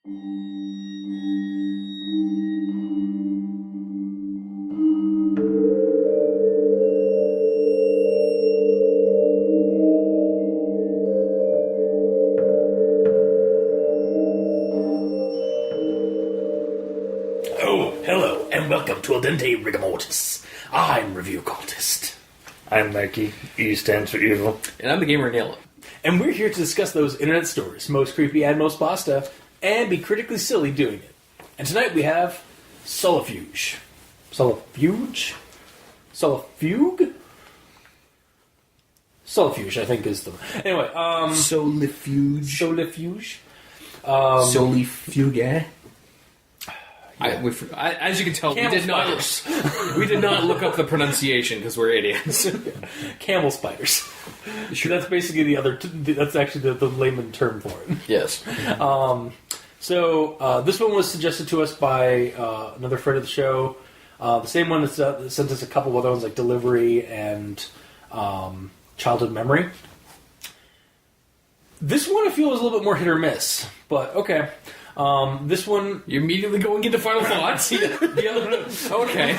Hello, and welcome to Dente Rigamortis. I'm Review Cultist. I'm Mikey. E stands for evil. And I'm the Gamer Nail. And we're here to discuss those internet stories, most creepy and most pasta, and be critically silly doing it. And tonight we have Solifuge. Solifuge? Solifuge? Solifuge, I think is the... Anyway, Solifuge. Solifuge. Solifuge. As you can tell, Camel we did not look up the pronunciation because we're idiots. Camel spiders. Sure. That's basically the other... that's actually the layman term for it. Yes. So this one was suggested to us by another friend of the show. The same one that sent us a couple of other ones like Delivery and Childhood Memory. This one I feel is a little bit more hit or miss, but okay. This one... You're immediately going into final thoughts? Okay.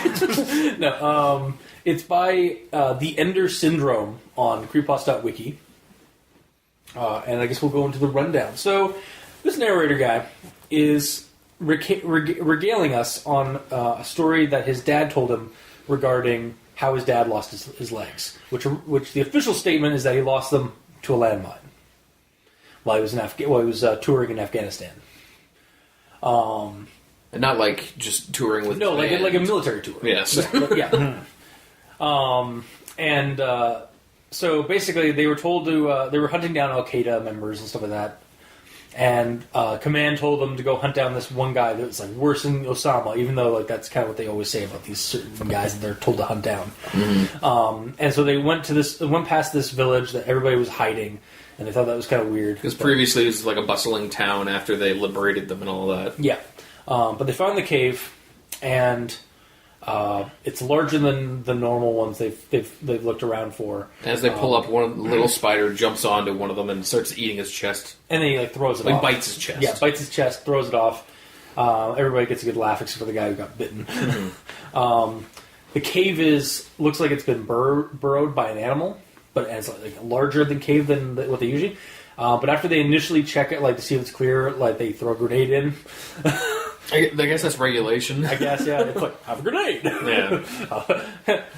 No, it's by TheEnderSyndrome on creepypasta.wikia. And I guess we'll go into the rundown. So, this narrator guy is regaling us on a story that his dad told him regarding how his dad lost his legs. Which the official statement is that he lost them to a landmine while he was touring in Afghanistan. And not like just touring with... No, like a military tour. Yes. Yeah. So basically they were told to... they were hunting down Al-Qaeda members and stuff like that. And command told them to go hunt down this one guy that's like worse than Osama, even though like that's kind of what they always say about these certain guys that they're told to hunt down. Mm-hmm. And so they went past this village that everybody was hiding, and they thought that was kind of weird. Because previously it was like a bustling town after they liberated them and all that. Yeah. But they found the cave, and it's larger than the normal ones they've looked around for. As they pull up, one little spider jumps onto one of them and starts eating his chest. And then he throws it off. Bites his chest. Yeah, bites his chest, throws it off. Everybody gets a good laugh except for the guy who got bitten. Mm-hmm. The cave looks like it's been burrowed by an animal, but it's like larger than cave than what they usually. But after they initially check it, like to see if it's clear, like they throw a grenade in. I guess that's regulation. I guess, yeah. It's like, have a grenade. Yeah.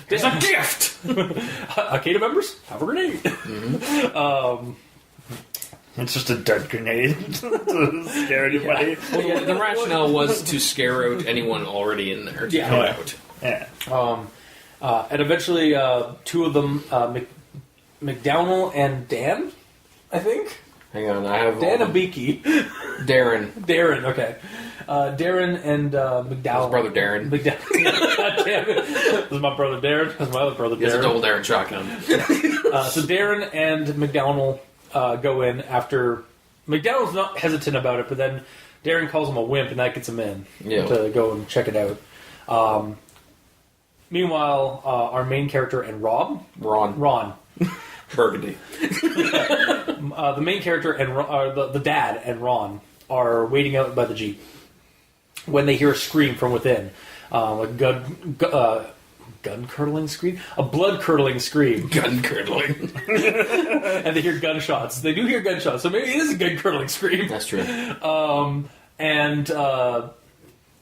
It's a gift. Al-Qaeda members, have a grenade. Mm-hmm. It's just a dart grenade to scare anybody. Yeah. Well, the rationale was to scare out anyone already in there. To come out. Yeah. And eventually, two of them, McDowell and Dan, I think. Hang on, I have Dan Abiki. Darren, okay. Darren and McDowell. His brother Darren. God damn it. This is my brother Darren. This is my other brother Darren. He has a double Darren shotgun. So Darren and McDowell go in after... McDowell's not hesitant about it, but then Darren calls him a wimp, and that gets him in to go and check it out. Meanwhile, our main character and Ron. Burgundy. The main character and the dad and Ron are waiting out by the Jeep when they hear a scream from within. A gun-curdling scream? A blood-curdling scream. Gun-curdling. And they hear gunshots. They do hear gunshots, so maybe it is a gun-curdling scream. That's true. And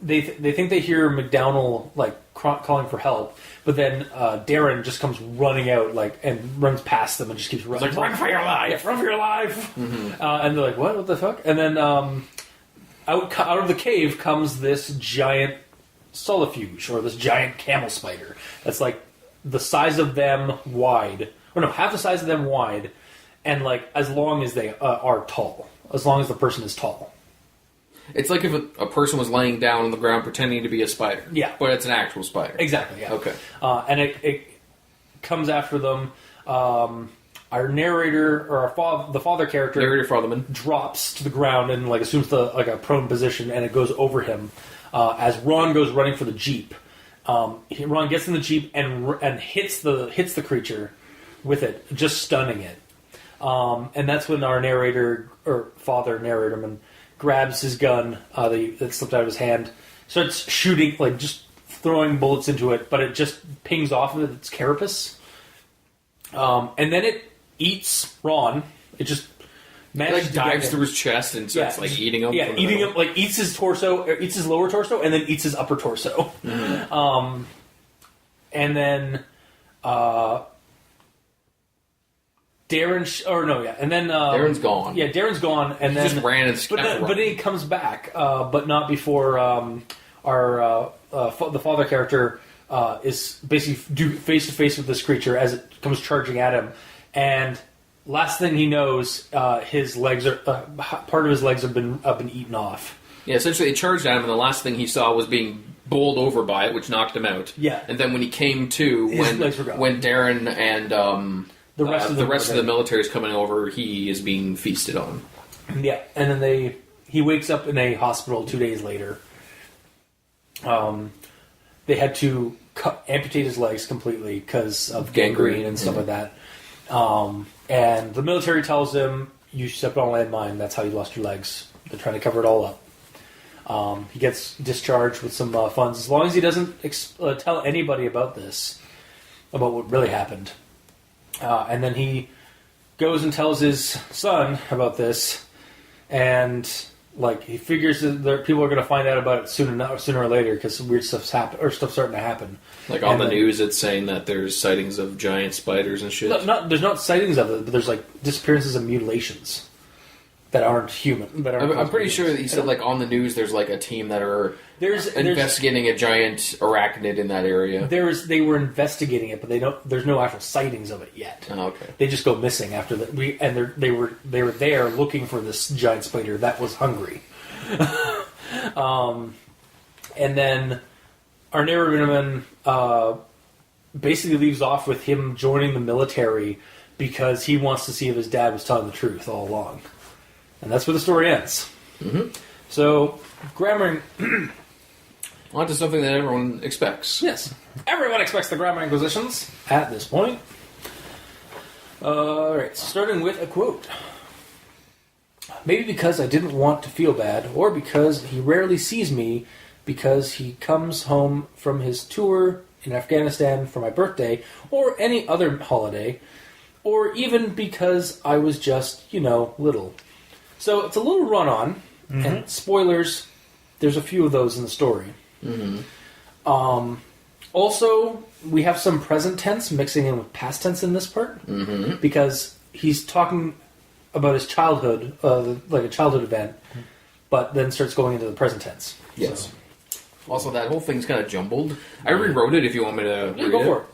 they think they hear McDowell like calling for help, but then Darren just comes running out and runs past them and just keeps running. He's like, run for your life! Yeah, run for your life! Mm-hmm. And they're like, what the fuck? And then out of the cave comes this giant Solifuge, or this giant camel spider that's like the size of them wide, or no, half the size of them wide, and like as long as they are tall, as long as the person is tall. It's like if a person was laying down on the ground pretending to be a spider. Yeah. But it's an actual spider. Exactly, yeah. Okay. And it comes after them. Our narrator, or the father character... Narrator Fatherman. ...drops to the ground and like assumes a prone position, and it goes over him as Ron goes running for the Jeep. Ron gets in the Jeep and hits the creature with it, just stunning it. And that's when our narrator, or father narratorman, grabs his gun that slipped out of his hand, starts shooting, like just throwing bullets into it, but it just pings off of its carapace. And then it eats Ron. It just manages to dives through his chest and starts eating him. Yeah, eating him, like eats his torso, eats his lower torso, and then eats his upper torso. Mm-hmm. And then Darren's gone. Yeah, Darren's gone, and then just ran and but then he comes back, but not before the father character is basically face to face with this creature as it comes charging at him, and last thing he knows, his legs are part of his legs have been eaten off. Yeah, essentially it charged at him, and the last thing he saw was being bowled over by it, which knocked him out. Yeah, and then when he came to, when Darren and the rest of the military is coming over, he is being feasted on. Yeah, and then he wakes up in a hospital 2 days later. They had to amputate his legs completely because of gangrene and stuff like that. And the military tells him, you stepped on a landmine, that's how you lost your legs. They're trying to cover it all up. He gets discharged with some funds, as long as he doesn't tell anybody about this, about what really happened. And then he goes and tells his son about this, and he figures that people are going to find out about it sooner or later because weird stuff's starting to happen. Like on the news, it's saying that there's sightings of giant spiders and shit. There's not sightings of it, but there's disappearances and mutilations that aren't human. I'm pretty sure that he said on the news there's a team that are investigating a giant arachnid in that area. They were investigating it, but there's no actual sightings of it yet. Oh, okay. They just go missing after that. They were there looking for this giant spider that was hungry. And then our narrator basically leaves off with him joining the military because he wants to see if his dad was telling the truth all along. And that's where the story ends. Mm-hmm. So, grammar... On to something that everyone expects. Yes. Everyone expects the grammar inquisitions at this point. Alright, starting with a quote. Maybe because I didn't want to feel bad, or because he rarely sees me, because he comes home from his tour in Afghanistan for my birthday, or any other holiday, or even because I was just, little. So it's a little run-on, and spoilers, there's a few of those in the story. Mm-hmm. Also, we have some present tense mixing in with past tense in this part, because he's talking about his childhood, like a childhood event, but then starts going into the present tense. Yes. So. Also, that whole thing's kind of jumbled. I rewrote it if you want me to read go for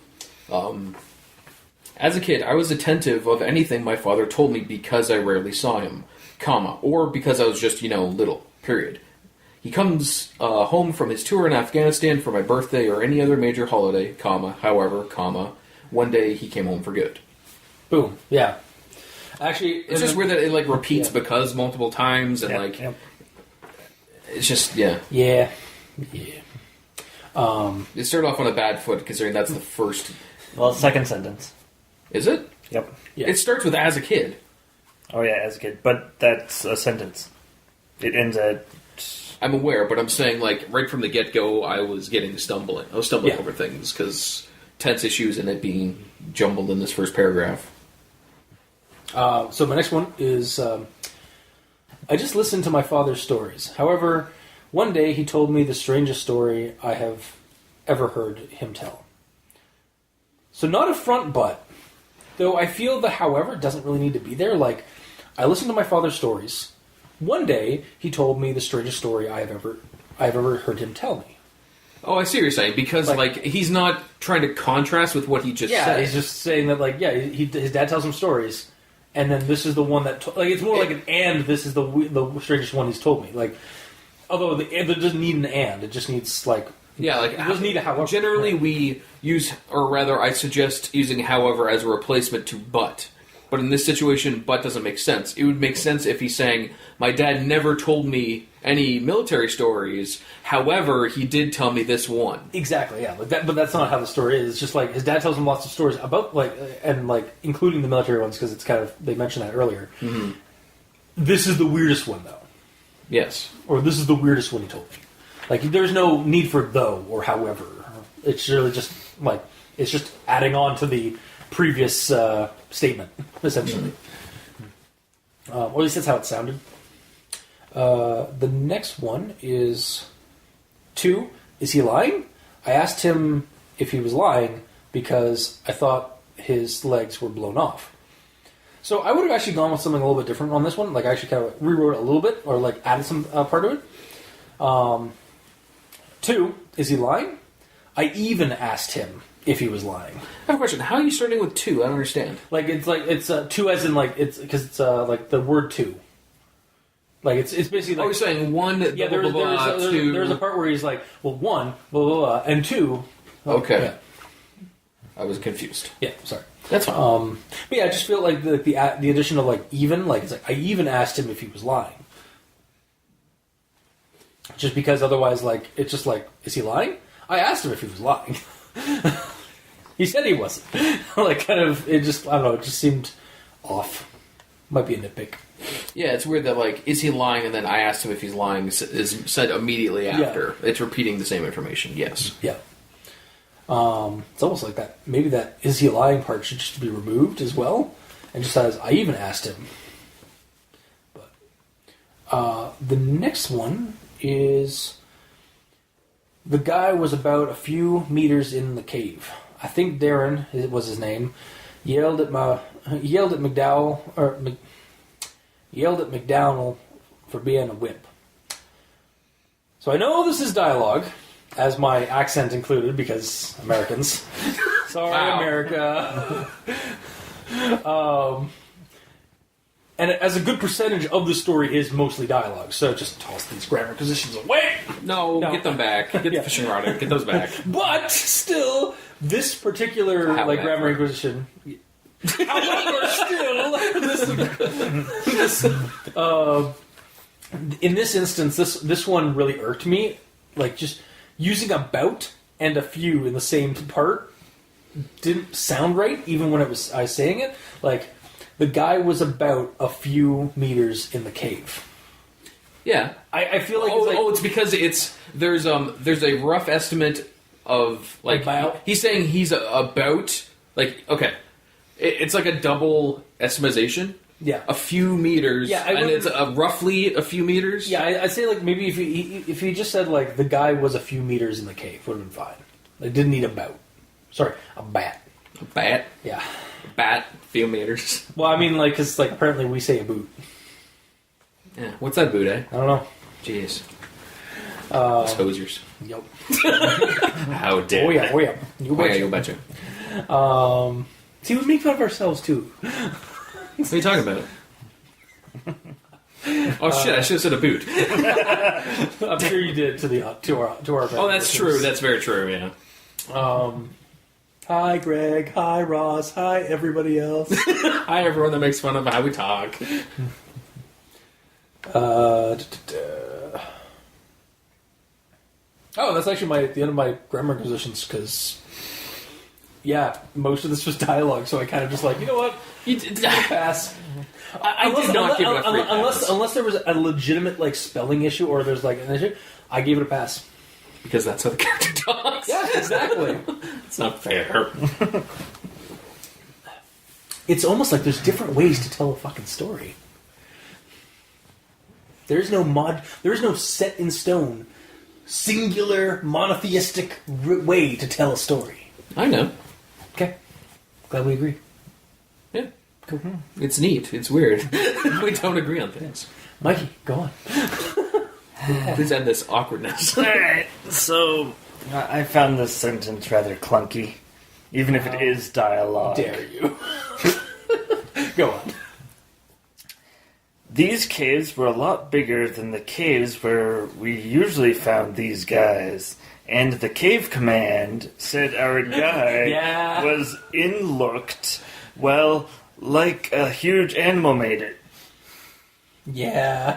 it. As a kid, I was attentive of anything my father told me because I rarely saw him, or because I was just, little, period. He comes home from his tour in Afghanistan for my birthday or any other major holiday, however, one day he came home for good. Boom. Yeah. Actually, it's just weird that it repeats because multiple times and it's just Yeah. It started off on a bad foot considering that's the first. Well, second sentence. Is it? Yep. Yeah. It starts with "as a kid." Oh yeah, as a kid, but that's a sentence. It ends at. I'm aware, but I'm saying right from the get-go, I was stumbling. I was stumbling over things because tense issues and it being jumbled in this first paragraph. So my next one is, I just listened to my father's stories. However, one day he told me the strangest story I have ever heard him tell. So not a front butt, though I feel the however doesn't really need to be there. I listened to my father's stories. One day he told me the strangest story I've ever heard him tell me. Oh, I see what you're saying. Because, he's not trying to contrast with what he just said. Yeah, he's just saying that, his dad tells him stories, and then this is the one that... it's more and this is the strangest one he's told me. Although it doesn't need an and, it just needs, it doesn't need a however. Generally, we use, or rather, I suggest using however as a replacement to but. But in this situation, but doesn't make sense. It would make sense if he's saying, my dad never told me any military stories, however, he did tell me this one. Exactly, yeah. But that's not how the story is. It's just his dad tells him lots of stories about, including the military ones, because it's they mentioned that earlier. Mm-hmm. This is the weirdest one, though. Yes. Or this is the weirdest one he told me. Like, there's no need for though or however. It's really just, like, it's just adding on to the previous statement, essentially. Or at least that's how it sounded. The next one is 2. Is he lying? I asked him if he was lying because I thought his legs were blown off. So I would have actually gone with something a little bit different on this one. Like, I actually kind of rewrote it a little bit, or like added some part of it. 2, is he lying? I even asked him if he was lying. I have a question. How are you starting with 2? I don't understand. Like, it's 2 as in, like, it's because it's like the word 2. Like, it's basically like... Oh, you're saying 1, yeah, blah, blah, blah, 2... There's a part where he's like, well, 1, blah, blah, blah, and 2... Okay. Yeah. I was confused. Yeah, sorry. That's fine. But yeah, I just feel like the addition of, like, even, like, it's like, I even asked him if he was lying. Just because otherwise, like, it's just like, is he lying? I asked him if he was lying. He said he wasn't. Like, kind of, it just, I don't know, it just seemed off. Might be a nitpick. Yeah, it's weird that, like, is he lying, and then I asked him if he's lying is said immediately after. Yeah. It's repeating the same information, yes. Yeah. It's almost like that. Maybe that is he lying part should just be removed as well, and just as I even asked him. But the next one is the guy was about a few meters in the cave. I think Darren was his name. Yelled at McDowell for being a wimp. So I know this is dialogue, as my accent included, because Americans. Sorry, wow. America. And as a good percentage of the story is mostly dialogue, so just toss these grammar positions away. No, get them back. Get the fishing rod out. Get those back. But still, this particular grammar inquisition. However, still, in this instance, this one really irked me. Like, just using about and a few in the same part didn't sound right, even when I was saying it. Like, the guy was about a few meters in the cave. Yeah, I feel like it's because there's a rough estimate of like about. He's saying he's about like okay. It's like a double estimation. Yeah. A few meters. Yeah, and it's roughly a few meters. Yeah, I'd say like maybe if he just said like the guy was a few meters in the cave, would have been fine. Like, didn't need a bout. Sorry, a bat. A bat? Yeah. A bat, few meters. Well, I mean, like, because like apparently we say a boot. Yeah. What's that boot, eh? I don't know. Jeez. It's hosiers. Yep. How dare Oh yeah, you betcha. See, we make fun of ourselves too. What are you talking about? Oh shit! I should have said a boot. I'm sure you did to our. Oh, that's true. That's very true. Yeah. Hi, Greg. Hi, Ross. Hi, everybody else. Hi, everyone that makes fun of how we talk. Oh, that's actually the end of my grammar positions because. Yeah, most of this was dialogue, so I kind of just like, you know what? You did pass. I did not give it a free pass. Unless there was a legitimate like spelling issue or there's like an issue, I gave it a pass. Because that's how the character talks. Yeah, exactly. It's not fair. It's almost like there's different ways to tell a fucking story. There's no set in stone, singular, monotheistic way to tell a story. I know. Okay. Glad we agree. Yeah. Cool. It's neat. It's weird. We don't agree on things. Mikey, go on. Please end this awkwardness. Alright, so I found this sentence rather clunky, even if it is dialogue. Dare you. Go on. These caves were a lot bigger than the caves where we usually found these guys. And the cave command said our guy was in-looked, well, like a huge animal made it. Yeah.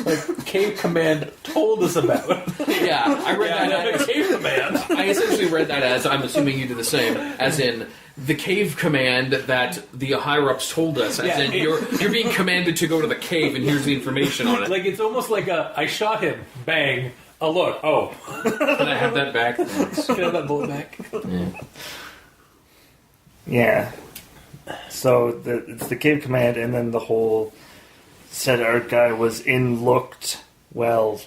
Like, Cave Command told us about. Yeah, I read that as... Cave Command. I essentially read that as, I'm assuming you do the same, as in the cave command that the higher-ups told us, as in you're being commanded to go to the cave and here's the information on it. Like, it's almost like I shot him, bang, a look, oh. Can I have that back? Thanks. Can I have that bullet back? Yeah. So it's the cave command, and then the whole said art guy was looked well,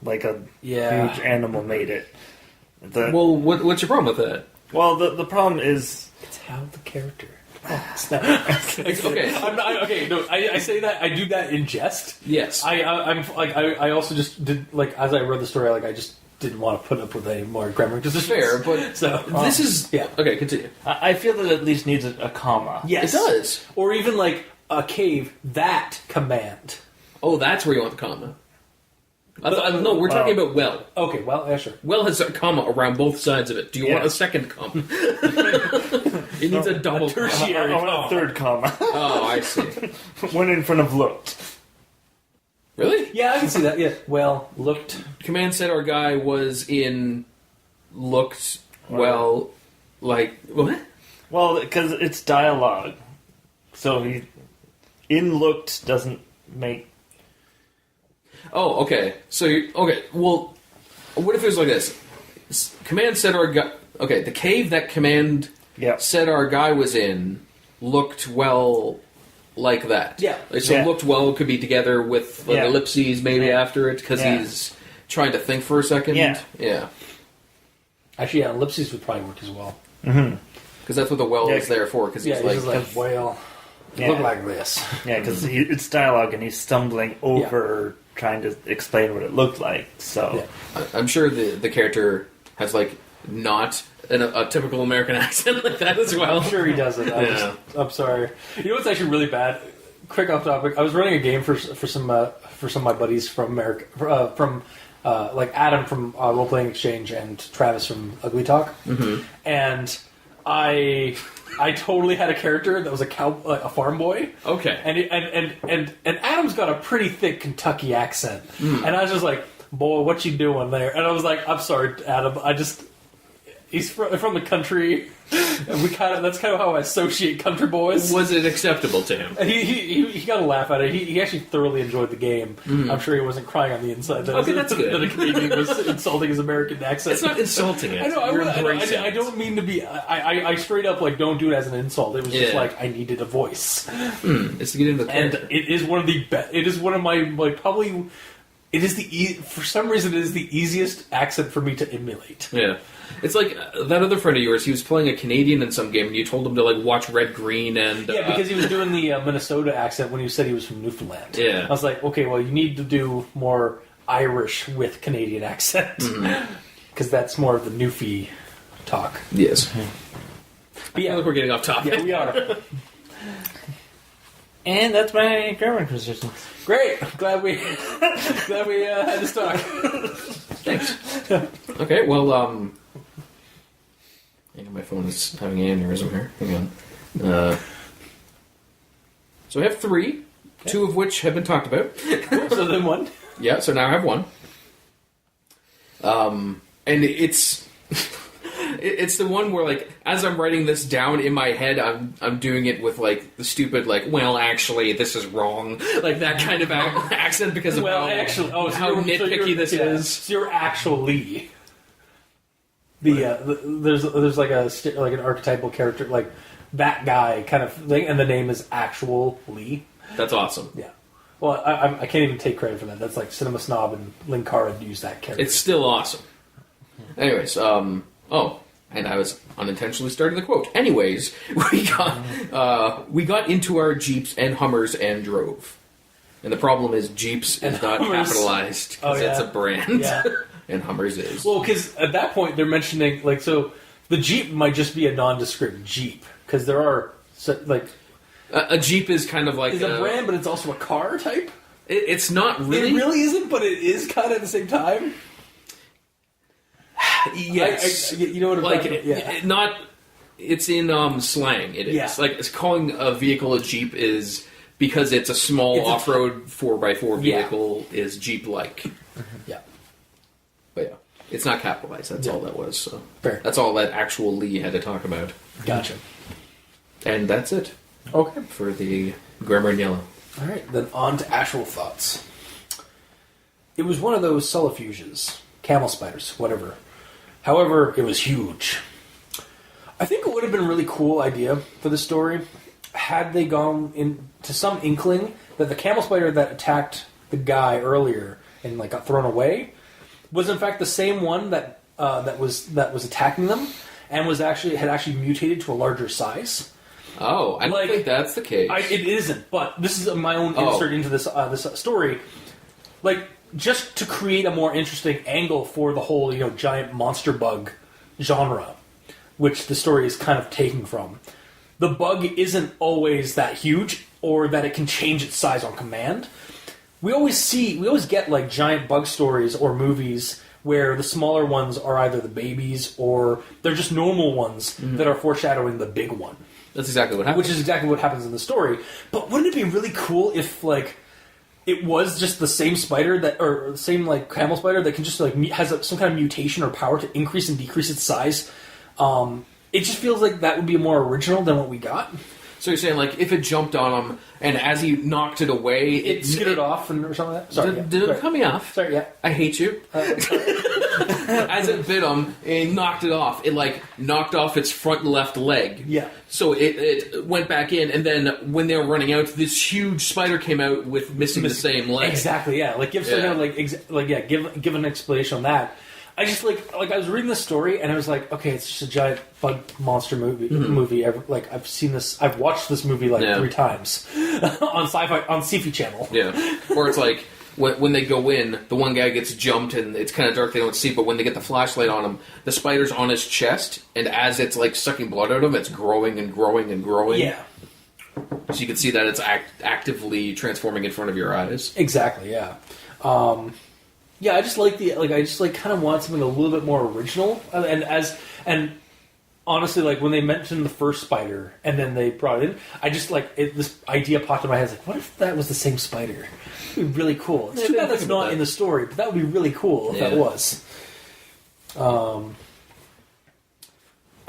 like a huge animal made it. Well, what's your problem with that? Well, the problem is it's how the character. Okay. No, I say that I do that in jest. Yes, I also just did as I read the story, I just didn't want to put up with any more grammar because it's fair. But so this is okay. Continue. I feel that it at least needs a comma. Yes, it does. Or even like a cave that command. Oh, that's where you want the comma. No, we're talking about well. Okay, well, yeah, sure. Well has a comma around both sides of it. Do you want a second comma? It needs a double tertiary comma. I want a third comma. Oh, I see. One in front of looked. Really? Yeah, I can see that. Yeah. Well, looked. Command said our guy was looked well, like what? Well, because it's dialogue, so looked doesn't make. Oh, okay. So, okay. Well, what if it was like this? Command said our guy. Okay, the cave that command said our guy was in looked well like that. Yeah. So looked well could be together with ellipses maybe after it because he's trying to think for a second. Yeah. Yeah. Actually, ellipses would probably work as well. Mm-hmm. Because that's what the well is there for. Because he's like well, look like this. Yeah, because it's dialogue and he's stumbling over trying to explain what it looked like. So I'm sure the character has not a typical American accent like that as well. I'm sure he doesn't. I'm sorry. You know what's actually really bad? Quick off topic. I was running a game for some of my buddies from America, from Adam from Role Playing Exchange and Travis from Ugly Talk, and I totally had a character that was a farm boy. Okay, and Adam's got a pretty thick Kentucky accent, and I was just like, "Boy, what you doing there?" And I was like, "I'm sorry, Adam. He's from the country. And that's kind of how I associate country boys." Was it acceptable to him? And he got a laugh at it. He actually thoroughly enjoyed the game. I'm sure he wasn't crying on the inside. That's good. That a Canadian was insulting his American accent. It's not insulting it. I know. I don't mean to be. I straight up don't do it as an insult. It was just I needed a voice. It's to get into the character. And it is one of the best. It is one of my probably. It is for some reason it is the easiest accent for me to emulate. Yeah. It's like that other friend of yours, he was playing a Canadian in some game, and you told him to watch Red Green and... Yeah, because he was doing the Minnesota accent when he said he was from Newfoundland. Yeah. I was like, okay, well, you need to do more Irish with Canadian accent. Because that's more of the Newfie talk. Yes. But yeah, we're getting off topic. Yeah, we are. And that's my grammar consistency. Great. Glad we had this talk. Thanks. Okay, well, my phone is having an aneurysm here. Hang on. So I have 3, 2 of which have been talked about. So then 1. Yeah, so now I have 1. And it's it's the one where as I'm writing this down in my head, I'm doing it with the stupid well actually this is wrong that kind of accent because of how nitpicky this is. So you're actually there's an archetypal character that guy kind of thing, and the name is Actual Lee. That's awesome. Yeah. Well, I can't even take credit for that. That's Cinema Snob and Linkara use that character. It's still awesome. Anyways, and I was unintentionally starting the quote. Anyways, we got into our Jeeps and Hummers and drove. And the problem is Jeeps is not capitalized because it's a brand. Yeah. And Hummers is. Well, because at that point they're mentioning so the Jeep might just be a nondescript Jeep because there are a Jeep is kind of is a brand, but it's also a car type. It's not really. It really isn't, but it is kind of at the same time. Yes, you know what I'm talking about. Yeah. Not. It's in slang. It is it's calling a vehicle a Jeep is because it's a small off-road 4x4 vehicle, is Jeep-like. Yeah. But yeah, it's not capitalized. That's all that was. So Fair. that's all that actual Lee had to talk about. Gotcha. And that's it. Okay. For the Grammar in Yellow. All right, then on to actual thoughts. It was one of those Solifuges, camel spiders, whatever. However, it was huge. I think it would have been a really cool idea for the story had they gone into some inkling that the camel spider that attacked the guy earlier and like got thrown away was in fact the same one that was attacking them and had actually mutated to a larger size. Oh, I don't think that's the case. It isn't, but this is my own insert into this story. Like, just to create a more interesting angle for the whole, giant monster bug genre, which the story is kind of taking from. The bug isn't always that huge, or that it can change its size on command. We always get like giant bug stories or movies where the smaller ones are either the babies or they're just normal ones that are foreshadowing the big one. That's exactly what happens. Which is exactly what happens in the story. But wouldn't it be really cool if, like, it was just the same spider or the same, like, camel spider that can just, like, has some kind of mutation or power to increase and decrease its size? It just feels like that would be more original than what we got. So you're saying, like, if it jumped on him, and as he knocked it away... It skidded off or something like that? Sorry, Did it cut me off? Sorry, yeah. I hate you. As it bit him, it knocked it off. It, like, knocked off its front left leg. Yeah. So it went back in, and then when they were running out, this huge spider came out with missing the same leg. Exactly, yeah. Like, give an explanation on that. I just I was reading this story and I was like, okay, it's just a giant bug monster movie. I've watched this movie 3 times on Sci-Fi Channel. Yeah, or it's like when they go in, the one guy gets jumped and it's kind of dark, they don't see. But when they get the flashlight on him, the spider's on his chest, and as it's like sucking blood out of him, it's growing and growing and growing. Yeah. So you can see that it's actively transforming in front of your eyes. Exactly. Yeah. Yeah, I just kind of want something a little bit more original, and honestly, like when they mentioned the first spider and then they brought it in, I just this idea popped in my head. Like, what if that was the same spider? It'd be really cool. It's too bad that's not in the story, but that would be really cool if that was. I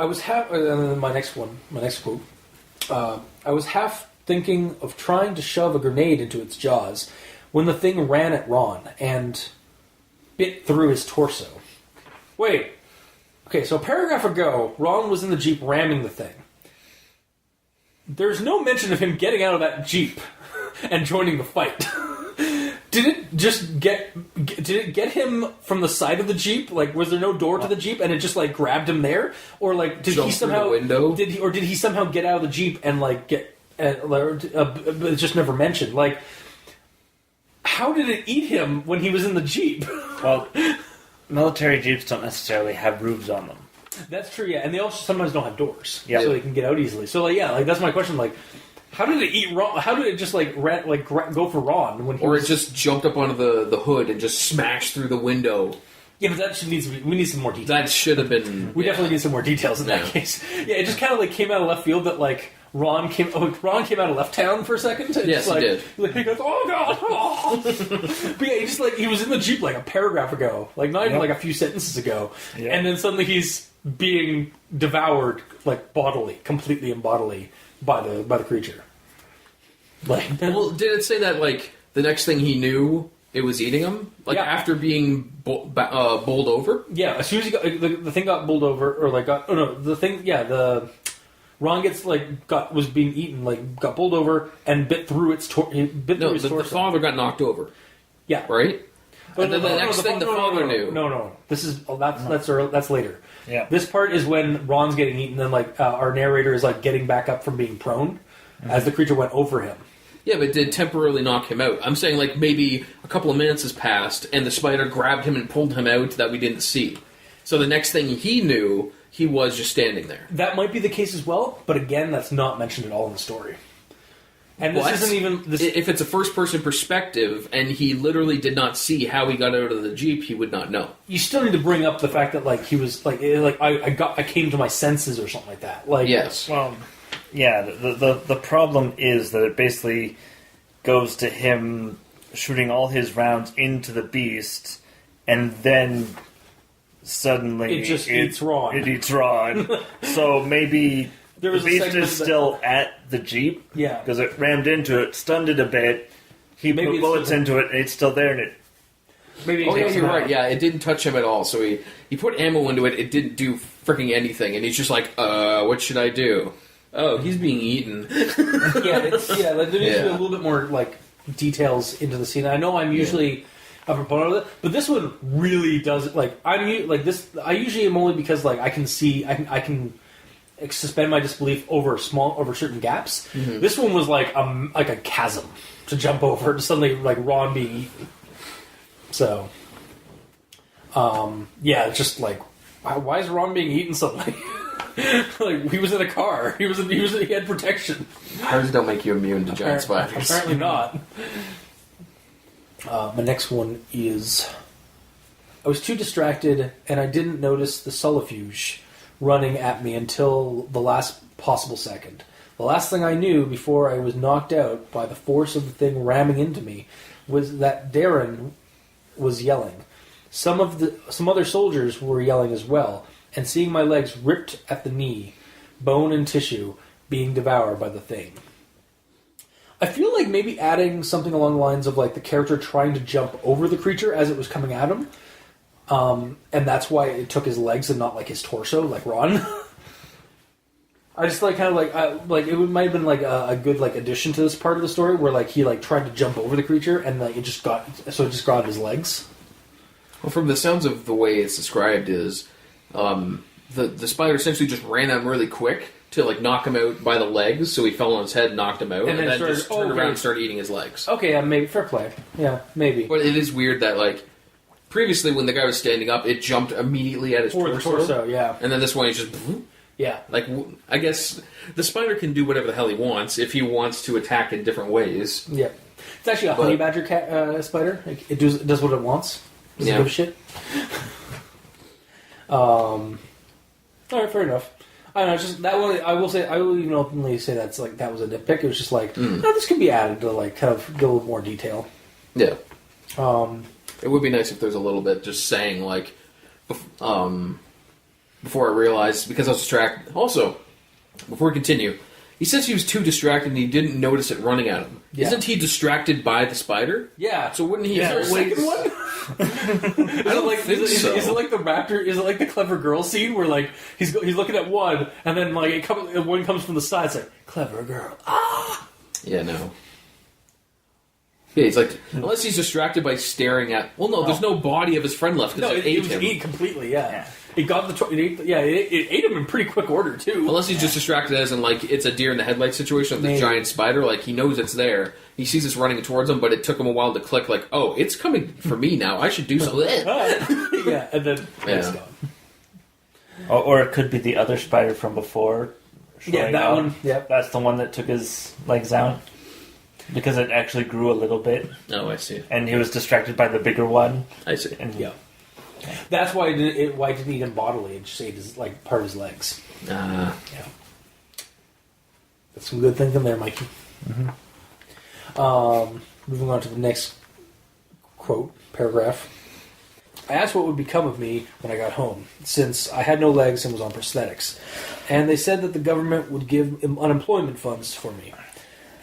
was my next quote. I was half thinking of trying to shove a grenade into its jaws when the thing ran at Ron and bit through his torso. Wait. Okay, so a paragraph ago, Ron was in the Jeep ramming the thing. There's no mention of him getting out of that Jeep and joining the fight. Did it get him from the side of the Jeep? Like, was there no door to the Jeep and it just grabbed him there? Or did he somehow window? Did he somehow get out of the Jeep and get it's just never mentioned? How did it eat him when he was in the Jeep? Well, military Jeeps don't necessarily have roofs on them. That's true, yeah. And they also sometimes don't have doors. Yep. So they can get out easily. So, that's my question. How did it eat Ron? How did it just, go for Ron? When it just jumped up onto the hood and just smashed through the window. Yeah, but we need some more details. That should have been... We definitely need some more details in that case. Yeah, it just kind of, came out of left field that, Ron came out of Left Town for a second. Yes, he did. He goes, oh god! Oh. But yeah, he was in the Jeep a paragraph ago, not even a few sentences ago, and then suddenly he's being devoured completely and bodily by the creature. Well, did it say that the next thing he knew, it was eating him? After being bowled over? Yeah, as soon as he got the thing got bowled over, Ron was being eaten, got bowled over and bit through its torso. The father got knocked over. Yeah, right. And then the next thing the father knew. No. This is that's later. Yeah. This part is when Ron's getting eaten, and our narrator is getting back up from being prone as the creature went over him. Yeah, but it did temporarily knock him out. I'm saying maybe a couple of minutes has passed, and the spider grabbed him and pulled him out that we didn't see. So the next thing he knew, he was just standing there. That might be the case as well, but again, that's not mentioned at all in the story. And this isn't even... If it's a first-person perspective, and he literally did not see how he got out of the Jeep, he would not know. You still need to bring up the fact that he was I came to my senses or something like that. Yes. Well, yeah. The problem is that it basically goes to him shooting all his rounds into the beast, and then suddenly it eats Ron. It eats Ron. So maybe the beast is still at the Jeep. Yeah. Because it rammed into it, stunned it a bit. He put bullets into it, and it's still there, and it... Maybe you're right. Yeah, it didn't touch him at all. So he put ammo into it. It didn't do freaking anything, and he's just like, what should I do? Oh, he's being eaten. Like, there needs to be a little bit more like details into the scene. I know I'm usually a proponent of it, but this one really does it. Like I usually am only because like I can suspend my disbelief over certain gaps. Mm-hmm. This one was like a chasm to jump over, to suddenly like Ron being eaten. So, it's just like, why is Ron being eaten suddenly? Like, he was in a car. He had protection. Cars don't make you immune to giant spiders. Apparently not. My next one is, I was too distracted and I didn't notice the Solifuge running at me until the last possible second. The last thing I knew before I was knocked out by the force of the thing ramming into me was that Darren was yelling. Some other soldiers were yelling as well, and seeing my legs ripped at the knee, bone and tissue being devoured by the thing. I feel like maybe adding something along the lines of like the character trying to jump over the creature as it was coming at him, and that's why it took his legs and not like his torso, like Ron. I just like kind of like it might have been like a good like addition to this part of the story where like he like tried to jump over the creature and like it just grabbed his legs. Well, from the sounds of the way it's described is the spider essentially just ran at him really quick to like knock him out by the legs, so he fell on his head, knocked him out, and then just turned around and started eating his legs. Okay, yeah, maybe fair play. Yeah, maybe. But it is weird that like previously when the guy was standing up, it jumped immediately at his torso. Yeah, and then this one is just. Yeah. Like, I guess the spider can do whatever the hell he wants if he wants to attack in different ways. Yeah. It's actually a honey badger spider. Like, it does what it wants. Doesn't give a shit. Alright, fair enough. I don't know, just that one, I will even openly say that's like, that was a nitpick. It was just like, this could be added to like, kind of get a little more detail. Yeah. It would be nice if there's a little bit just saying, like, before I realized, because I was distracted. Also, before we continue, he says he was too distracted and he didn't notice it running at him. Yeah. Isn't he distracted by the spider? Yeah. So wouldn't he? Is there a second one? I don't think so. Is it like the raptor? Is it like the clever girl scene where like he's looking at one and then like one comes from the side? It's like clever girl. Ah. Yeah. No. Yeah, he's like, unless he's distracted by staring at. Well, no, there's no body of his friend left because it ate him. Eaten completely. Yeah. It got it ate him in pretty quick order too. Unless he's just distracted as in like it's a deer in the headlights situation with the giant spider. Like he knows it's there. He sees it's running towards him, but it took him a while to click. Like, oh, it's coming for me now. I should do something. Yeah, and then it's gone. Or it could be the other spider from before. Yeah, that one. Yep, that's the one that took his legs out because it actually grew a little bit. Oh, I see. And he was distracted by the bigger one. I see. And that's why it didn't eat him bodily. It just ate his, like, part of his legs. Yeah. That's some good thinking there, Mikey. Mm-hmm. Moving on to the next quote, paragraph. I asked what would become of me when I got home, since I had no legs and was on prosthetics. And they said that the government would give unemployment funds for me,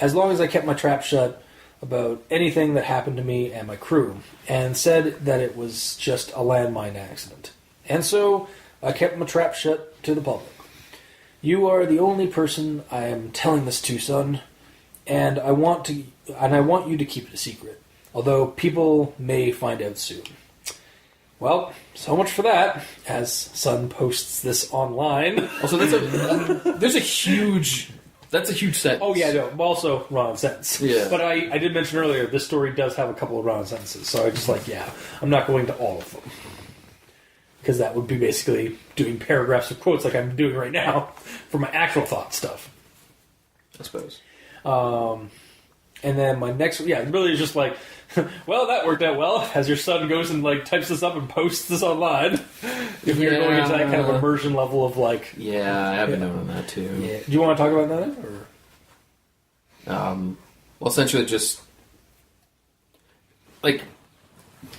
as long as I kept my trap shut about anything that happened to me and my crew, and said that it was just a landmine accident. And so I kept my trap shut to the public. You are the only person I am telling this to, son, and I want you to keep it a secret, although people may find out soon. Well, so much for that, as Son posts this online. Also, that's a huge sentence. Oh, yeah, no, also run-on sentence. Yeah. But I did mention earlier, this story does have a couple of run-on sentences, so I just I'm not going to all of them. Because that would be basically doing paragraphs of quotes like I'm doing right now for my actual thought stuff. I suppose. And then my next, really is just like, well, that worked out well, as your son goes and like types this up and posts this online. If you're going into that kind of immersion level of like... Yeah, I haven't known that too. Yeah. Do you want to talk about that? Or? Well, essentially just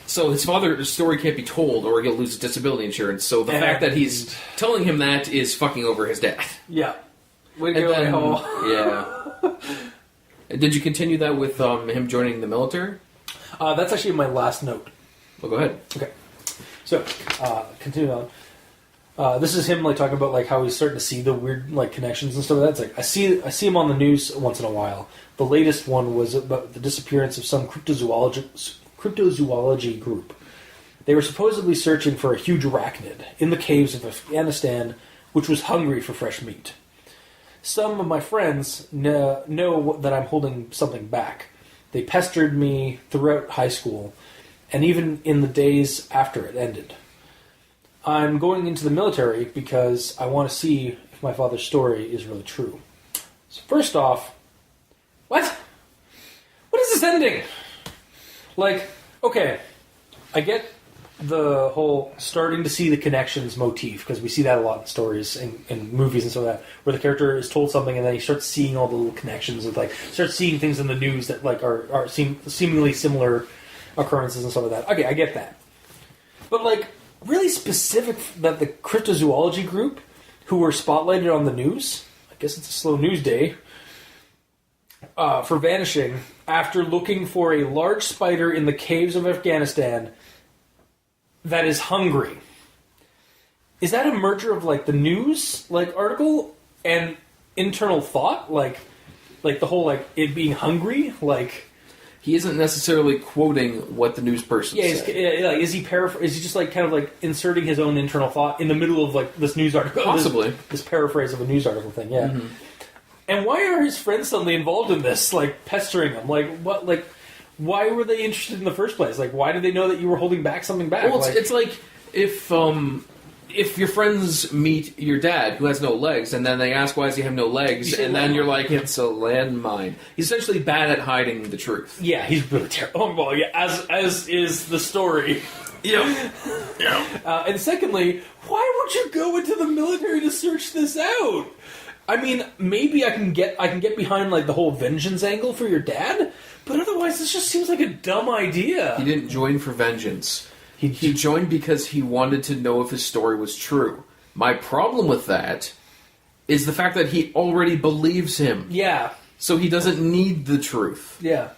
So his father's story can't be told, or he'll lose his disability insurance. So the fact that he's telling him that is fucking over his dad. Yeah. Way to go, yeah. Did you continue that with him joining the military? That's actually my last note. Well, go ahead. Okay. So, continue on. This is him talking about how he's starting to see the weird connections and stuff like that. It's I see him on the news once in a while. The latest one was about the disappearance of some cryptozoology group. They were supposedly searching for a huge arachnid in the caves of Afghanistan, which was hungry for fresh meat. Some of my friends know that I'm holding something back. They pestered me throughout high school, and even in the days after it ended. I'm going into the military because I want to see if my father's story is really true. So first off, what? What is this ending? Okay, I get the whole starting to see the connections motif, because we see that a lot in stories and movies and stuff like that, where the character is told something and then he starts seeing all the little connections and starts seeing things in the news that are seemingly similar occurrences and stuff like that. Okay, I get that. But really specific that the cryptozoology group who were spotlighted on the news, I guess it's a slow news day, for vanishing after looking for a large spider in the caves of Afghanistan that is hungry. Is that a merger of the news article and internal thought? The whole it being hungry? He isn't necessarily quoting what the news person said. Is he just inserting his own internal thought in the middle of this news article? Possibly. This paraphrase of a news article thing, yeah. Mm-hmm. And why are his friends suddenly involved in this? Pestering him? What? Why were they interested in the first place? Why did they know that you were holding something back? Well, it's like if your friends meet your dad who has no legs, and then they ask why does he have no legs, and then you're like, it's a landmine. He's essentially bad at hiding the truth. Yeah, he's really terrible. Oh, well, yeah, as is the story. Yeah. And secondly, why would you go into the military to search this out? I mean, maybe I can get behind the whole vengeance angle for your dad, but otherwise this just seems like a dumb idea. He didn't join for vengeance. He joined because he wanted to know if his story was true. My problem with that is the fact that he already believes him. Yeah. So he doesn't need the truth. Yeah.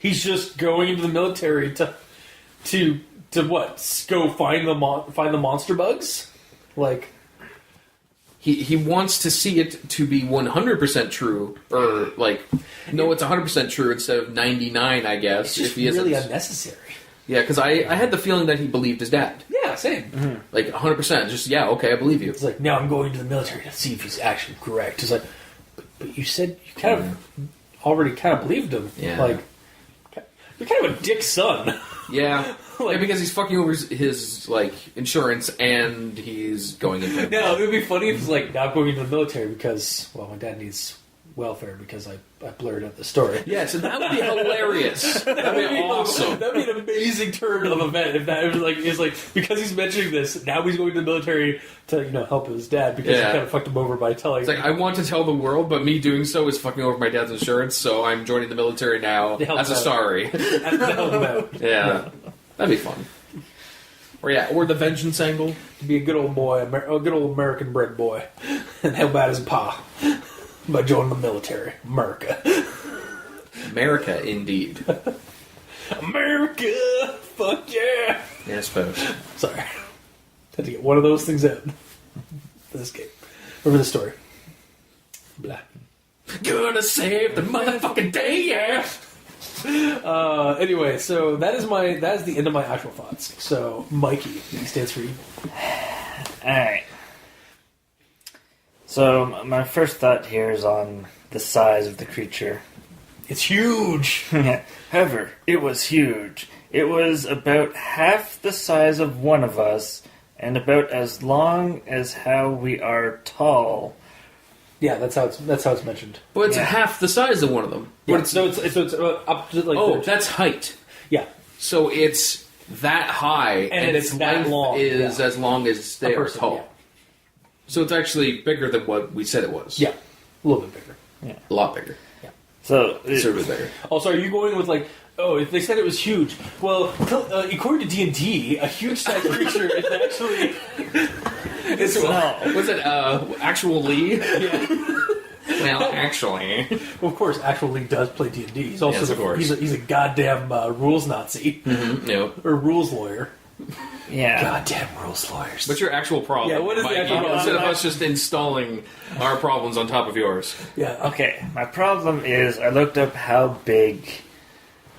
He's just going into the military to what? Go find the monster bugs? He wants to see it to be 100% true, or no, it's 100% true instead of 99, I guess. It's just really unnecessary. Yeah, because I had the feeling that he believed his dad. Yeah, same. Mm-hmm. 100%. Just, yeah, okay, I believe you. It's now I'm going to the military to see if he's actually correct. It's but you said you kind of already believed him. Yeah. You're kind of a dick son. Yeah. Because he's fucking over his insurance, and he's going into... No, it would be funny if it's now I'm going into the military because, well, my dad needs welfare because I blurred out the story. Yes, and that would be hilarious. That'd be awesome. That'd be an amazing turn of event if that was because he's mentioning this, now he's going to the military to help his dad because he kind of fucked him over by telling. It's I want to tell the world, but me doing so is fucking over my dad's insurance, so I'm joining the military now as a sorry. To help him out. Yeah. That'd be fun. Or the vengeance angle. To be a good old boy, a good old American bred boy, and help out his pa by joining the military. America, indeed. America! Fuck yeah! Yeah, I suppose. Sorry. Had to get one of those things out for this game. Or for this story. Blah. Gonna save the motherfucking day, yeah! Anyway, so that is the end of my actual thoughts. So, Mikey, he stands for you. Alright. So, my first thought here is on the size of the creature. It's huge! However, it was huge. It was about half the size of one of us, and about as long as how we are tall. Yeah, that's how it's mentioned. But it's half the size of one of them. Yeah, it's up to that's height. Yeah. So it's that high, and its that length long, is as long as they are tall. Yeah. So it's actually bigger than what we said it was. Yeah, a little bit bigger. Yeah. A lot bigger. Yeah. So Considerably bigger. Also, are you going with Oh, they said it was huge. Well, according to D&D, a huge-sized creature is actually... Was it actually? Yeah. Well, actually. Well, of course, actual Lee does play D&D. He's also Yes, of course. He's a goddamn rules Nazi. Mm-hmm. Yep. Or rules lawyer. Yeah. Goddamn rules lawyers. What's your actual problem? Yeah, what is the Mikey? actual problem? Instead of us just installing our problems on top of yours. Yeah. Okay, my problem is I looked up how big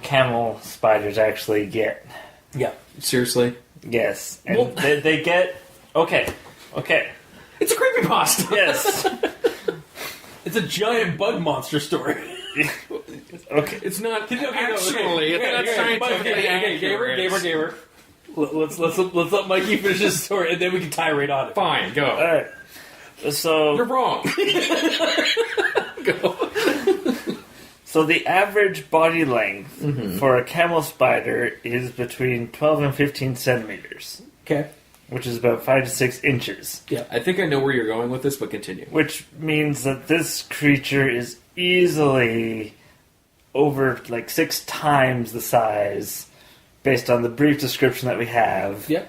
camel spiders actually get. Yeah. Seriously? Yes. And Well- they get... Okay. It's a creepypasta! Yes. It's a giant bug monster story. Okay. It's not Okay, actually. It's not scientifically accurate. Gamer. Let's let Mikey finish his story, and then we can tirade on it. Fine, go. Alright. So... You're wrong. Go. So the average body length for a camel spider is between 12 and 15 centimeters, Okay. which is about 5 to 6 inches. I think I know where you're going with this, but continue. Which means that this creature is easily over like 6 times the size based on the brief description that we have. Yeah.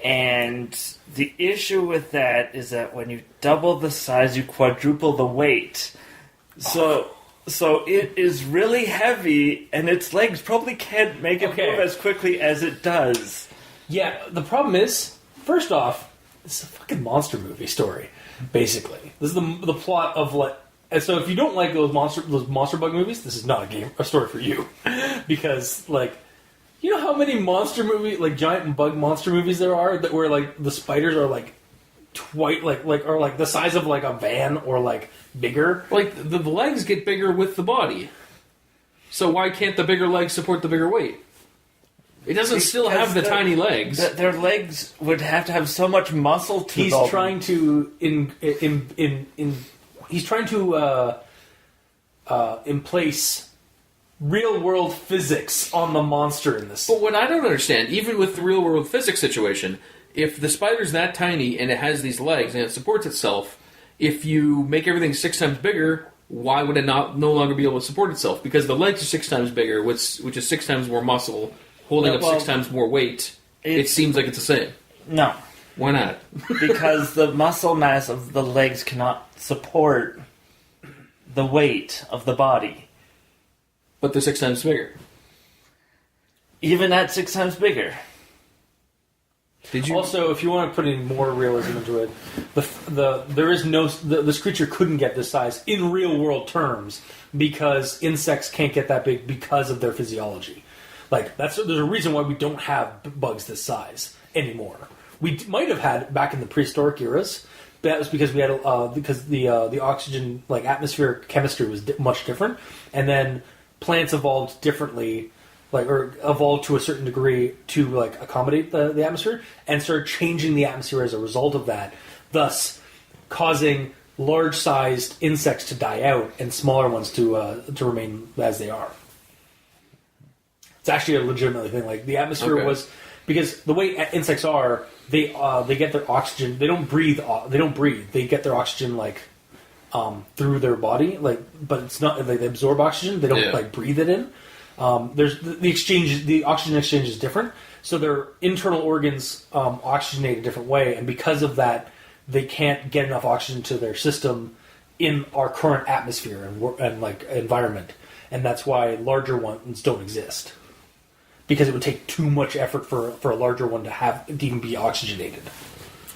And the issue with that is that when you double the size, you quadruple the weight. So it is really heavy, and its legs probably can't make it move as quickly as it does. Yeah, the problem is, first off, it's a fucking monster movie story, basically. This is the plot of like... And so if you don't like those monster bug movies, this is not a story for you. Because, like... You know how many monster movie, like giant and bug monster movies there are that where like the spiders are like are like the size of like a van or like bigger? Like, the legs get bigger with the body. So why can't the bigger legs support the bigger weight? It doesn't still have the tiny legs. Their legs would have to have so much muscle to He's them. trying to in place real world physics on the monster in this. But what I don't understand, even with the real world physics situation, if the spider's that tiny and it has these legs and it supports itself, if you make everything 6 times bigger, why would it no longer be able to support itself? Because the legs are 6 times bigger, which is 6 times more muscle, holding up 6 times more weight. It seems like it's the same. No. Why not? Because the muscle mass of the legs cannot support the weight of the body. But they're 6 times bigger. Even at 6 times bigger. Did you Also, if you want to put in more realism into it, this creature couldn't get this size in real world terms because insects can't get that big because of their physiology. Like there's a reason why we don't have bugs this size anymore. We might have had back in the prehistoric eras. That was because we had because the oxygen like atmospheric chemistry was much different, and then plants evolved differently, or evolved to a certain degree to like accommodate the atmosphere, and started changing the atmosphere as a result of that, thus causing large-sized insects to die out and smaller ones to remain as they are. It's actually a legitimate thing. Like the atmosphere was because the way insects are, they get their oxygen. They don't breathe. They get their oxygen like through their body, but it's not like they absorb oxygen. They don't like breathe it in. There's the oxygen exchange is different, so their internal organs oxygenate a different way, and because of that, they can't get enough oxygen to their system in our current atmosphere and like environment, and that's why larger ones don't exist. Because it would take too much effort for a larger one to even be oxygenated.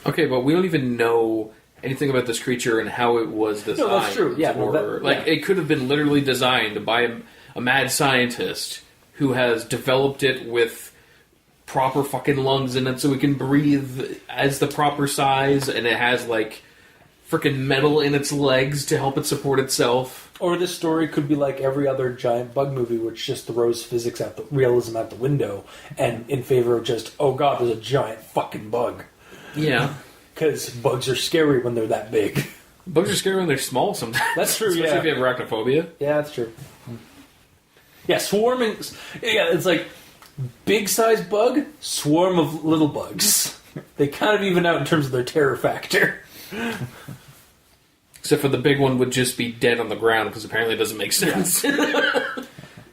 Okay, but we don't even know anything about this creature and how it was designed. No, that's true. Yeah, it could have been literally designed by a mad scientist who has developed it with proper fucking lungs in it so it can breathe as the proper size, and it has like freaking metal in its legs to help it support itself. Or this story could be like every other giant bug movie, which just throws physics realism out the window, and in favor of just, oh god, there's a giant fucking bug. Yeah. Because bugs are scary when they're that big. Bugs are scary when they're small sometimes. That's true, Especially if you have arachnophobia. Yeah, that's true. Yeah, swarming... Yeah, it's like big-sized bug, swarm of little bugs. They kind of even out in terms of their terror factor. Except for the big one would just be dead on the ground, because apparently it doesn't make sense.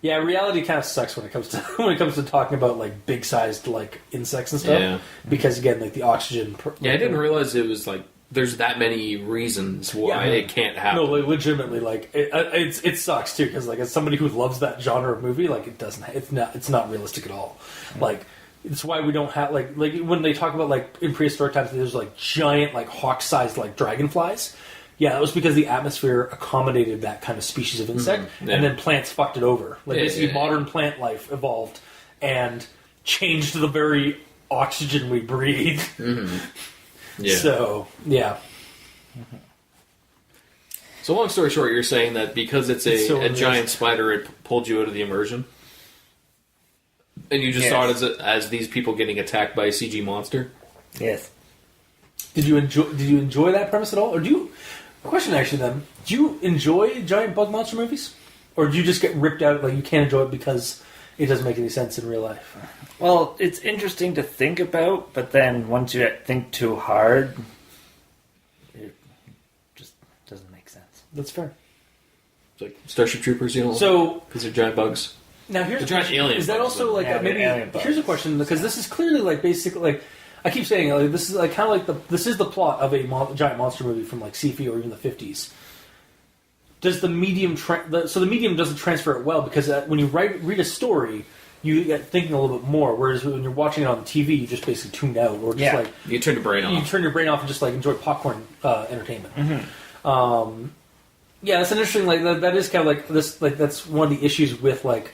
Yeah, reality kind of sucks when it comes to talking about like big sized like insects and stuff. Yeah. Because again, like the oxygen. Yeah, I didn't realize it was like there's that many reasons why it can't happen. No, like, legitimately, like it sucks too because like as somebody who loves that genre of movie, like it's not realistic at all. Like it's why we don't have like when they talk about like in prehistoric times, there's like giant like hawk sized like dragonflies. Yeah, that was because the atmosphere accommodated that kind of species of insect, and then plants fucked it over. Like basically, modern plant life evolved and changed the very oxygen we breathe. Yeah. So, yeah. So long story short, you're saying that because it's a giant spider, it pulled you out of the immersion? And you just saw it as these people getting attacked by a CG monster? Yes. Did you enjoy that premise at all? Or question actually then, do you enjoy giant bug monster movies? Or do you just get ripped out, like you can't enjoy it because it doesn't make any sense in real life? Well, it's interesting to think about, but then once you think too hard, it just doesn't make sense. That's fair. It's like Starship Troopers, you know? So, because they're giant bugs. Now here's the giant alien. Is that bugs, also like maybe? Here's a question because this is clearly like basically like I keep saying like this is like kind of like this is the plot of a giant monster movie from like sci-fi or even the 50s. Does the medium so the medium doesn't transfer it well because when you read a story, you get thinking a little bit more. Whereas when you're watching it on TV, you just basically tune out or just like you turn your brain off. You turn your brain off and just like enjoy popcorn entertainment. Yeah, that's an interesting. Like that is kind of like this. Like that's one of the issues with like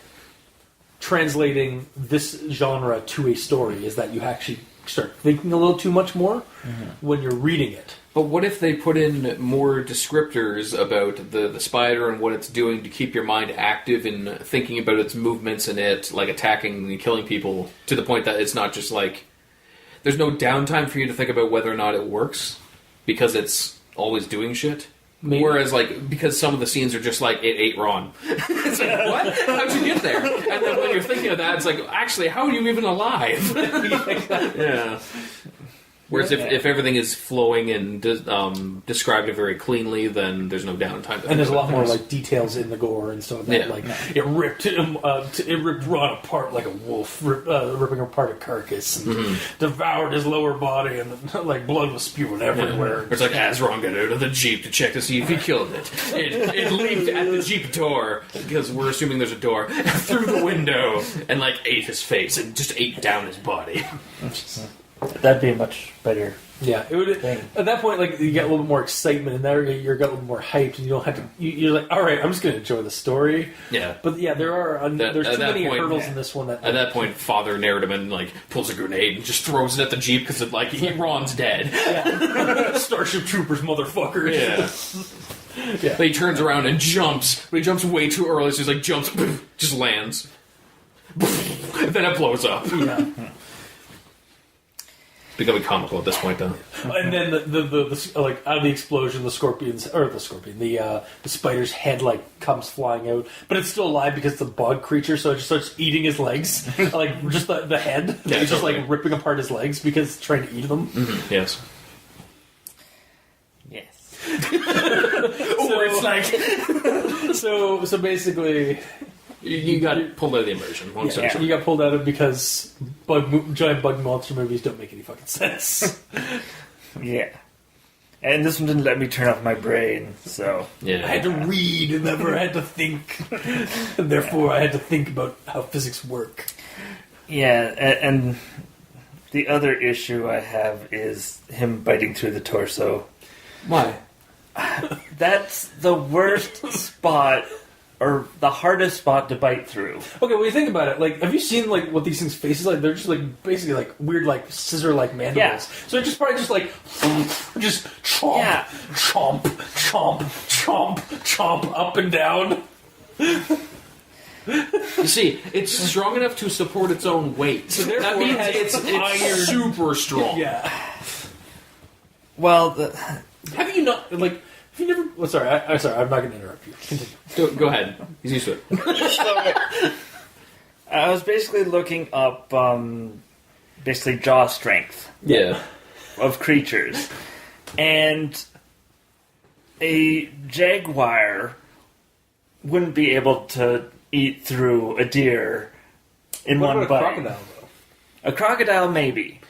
translating this genre to a story is that you actually start thinking a little too much more when you're reading it. But what if they put in more descriptors about the spider and what it's doing to keep your mind active in thinking about its movements and it like attacking and killing people to the point that it's not just like there's no downtime for you to think about whether or not it works because it's always doing shit? Maybe. Whereas, like, because some of the scenes are just like, it ate Ron. It's like, what? How'd you get there? And then when you're thinking of that, it's like, actually, how are you even alive? Yeah. Whereas if everything is flowing and described very cleanly, then there's no downtime. And there's a lot more like details in the gore and stuff. That, like it ripped Ron apart like a wolf, ripping apart a carcass, and devoured his lower body, and like blood was spewing everywhere. It's like as Ron got out of the Jeep to check to see if he killed it. It leaped at the Jeep door because we're assuming there's a door through the window and like ate his face and just ate down his body. That'd be a much better. Yeah, it would. At that point, like you get a little bit more excitement, and there you get a little more hyped, and you don't have to. You're like, all right, I'm just going to enjoy the story. Yeah, but yeah, there's too many hurdles in this one. That at that point, Father Narrative like pulls a grenade and just throws it at the Jeep because it like Ron's dead. Yeah. Starship Troopers, motherfuckers. Yeah. Yeah. But he turns around and jumps, but he jumps way too early, so he's like jumps, just lands, then it blows up. Yeah. Becoming comical at this point, though. And then the like out of the explosion, the spider's head like comes flying out, but it's still alive because it's a bug creature, so it just starts eating his legs, like just the head. Yeah, it's just like ripping apart his legs because it's trying to eat them. Mm-hmm. Yes. Yes. Or it's like so basically. You got pulled out of the immersion. You got pulled out of because giant bug monster movies don't make any fucking sense. Yeah. And this one didn't let me turn off my brain, so... Yeah. I had to read and never had to think. And therefore I had to think about how physics work. Yeah, and the other issue I have is him biting through the torso. Why? That's the worst spot... or the hardest spot to bite through. Okay, when you think about it, like, have you seen like what these things' faces like? They're just like basically like weird, like scissor-like mandibles. Yeah. So it's just probably just like just chomp, chomp, chomp, chomp, chomp, up and down. You see, it's strong enough to support its own weight. So that means it's super strong. Yeah. Well, have you not like? Have you never? Well, sorry, I'm not going to interrupt you. Continue. Go ahead. He's used to it. I was basically looking up, basically jaw strength. Yeah. Of creatures, and a jaguar wouldn't be able to eat through a deer in What one about bite. a crocodile, though? A crocodile, maybe.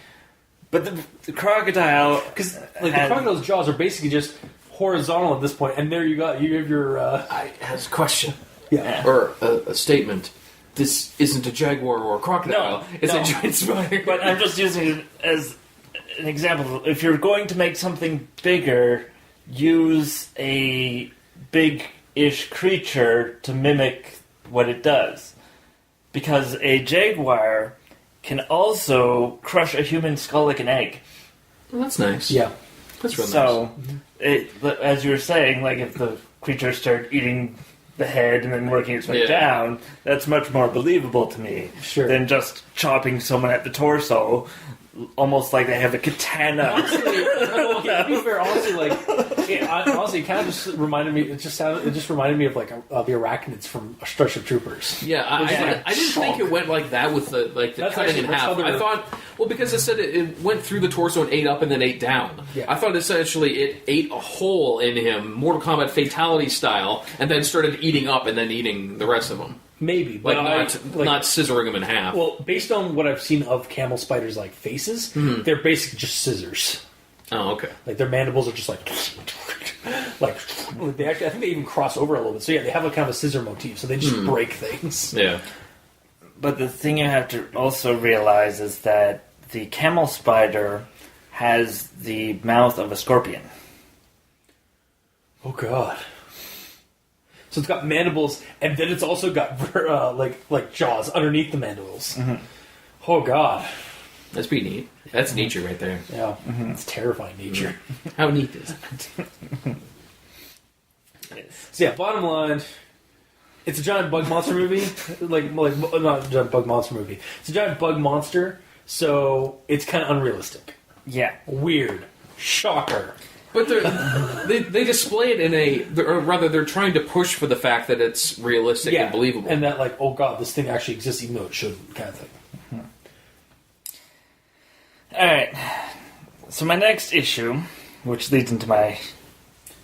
But the crocodile... Because the crocodile's jaws are basically just horizontal at this point, and there you have your... I has a question. Yeah. Or a statement. This isn't a jaguar or a crocodile. No, it's no. a giant spider. But I'm just using it as an example. If you're going to make something bigger, use a big-ish creature to mimic what it does. Because a jaguar can also crush a human skull like an egg. Well, that's nice. Yeah. That's real So, as you were saying, like if the creature started eating the head and then working its way down, that's much more believable to me than just chopping someone at the torso, almost like they have a katana. To be fair, honestly, it kind of just reminded me. It just reminded me of like the arachnids from Starship Troopers. Yeah, I didn't think it went like that with the That's cutting in actually- half. that's how I thought, well, because it said it went through the torso and ate up and then ate down. Yeah. I thought essentially it ate a hole in him, Mortal Kombat fatality style, and then started eating up and then eating the rest of them. Maybe, Like but not scissoring them in half. Well, based on what I've seen of camel spiders' like faces, they're basically just scissors. Oh, okay. Like their mandibles are just like they actually. I think they even cross over a little bit. So yeah, they have a kind of a scissor motif. So they just break things. Yeah. But the thing you have to also realize is that the camel spider has the mouth of a scorpion. Oh god. So it's got mandibles, and then it's also got like jaws underneath the mandibles. Oh god. That's pretty neat. That's nature right there. Yeah, it's terrifying nature. How neat is it? So yeah, bottom line, it's a giant bug monster movie. like not a giant bug monster movie. It's a giant bug monster, so it's kind of unrealistic. Yeah. Weird. Shocker. But they display it in or rather, they're trying to push for the fact that it's realistic and believable. And that, like, oh god, this thing actually exists even though it shouldn't, kind of thing. Alright. So my next issue, which leads into my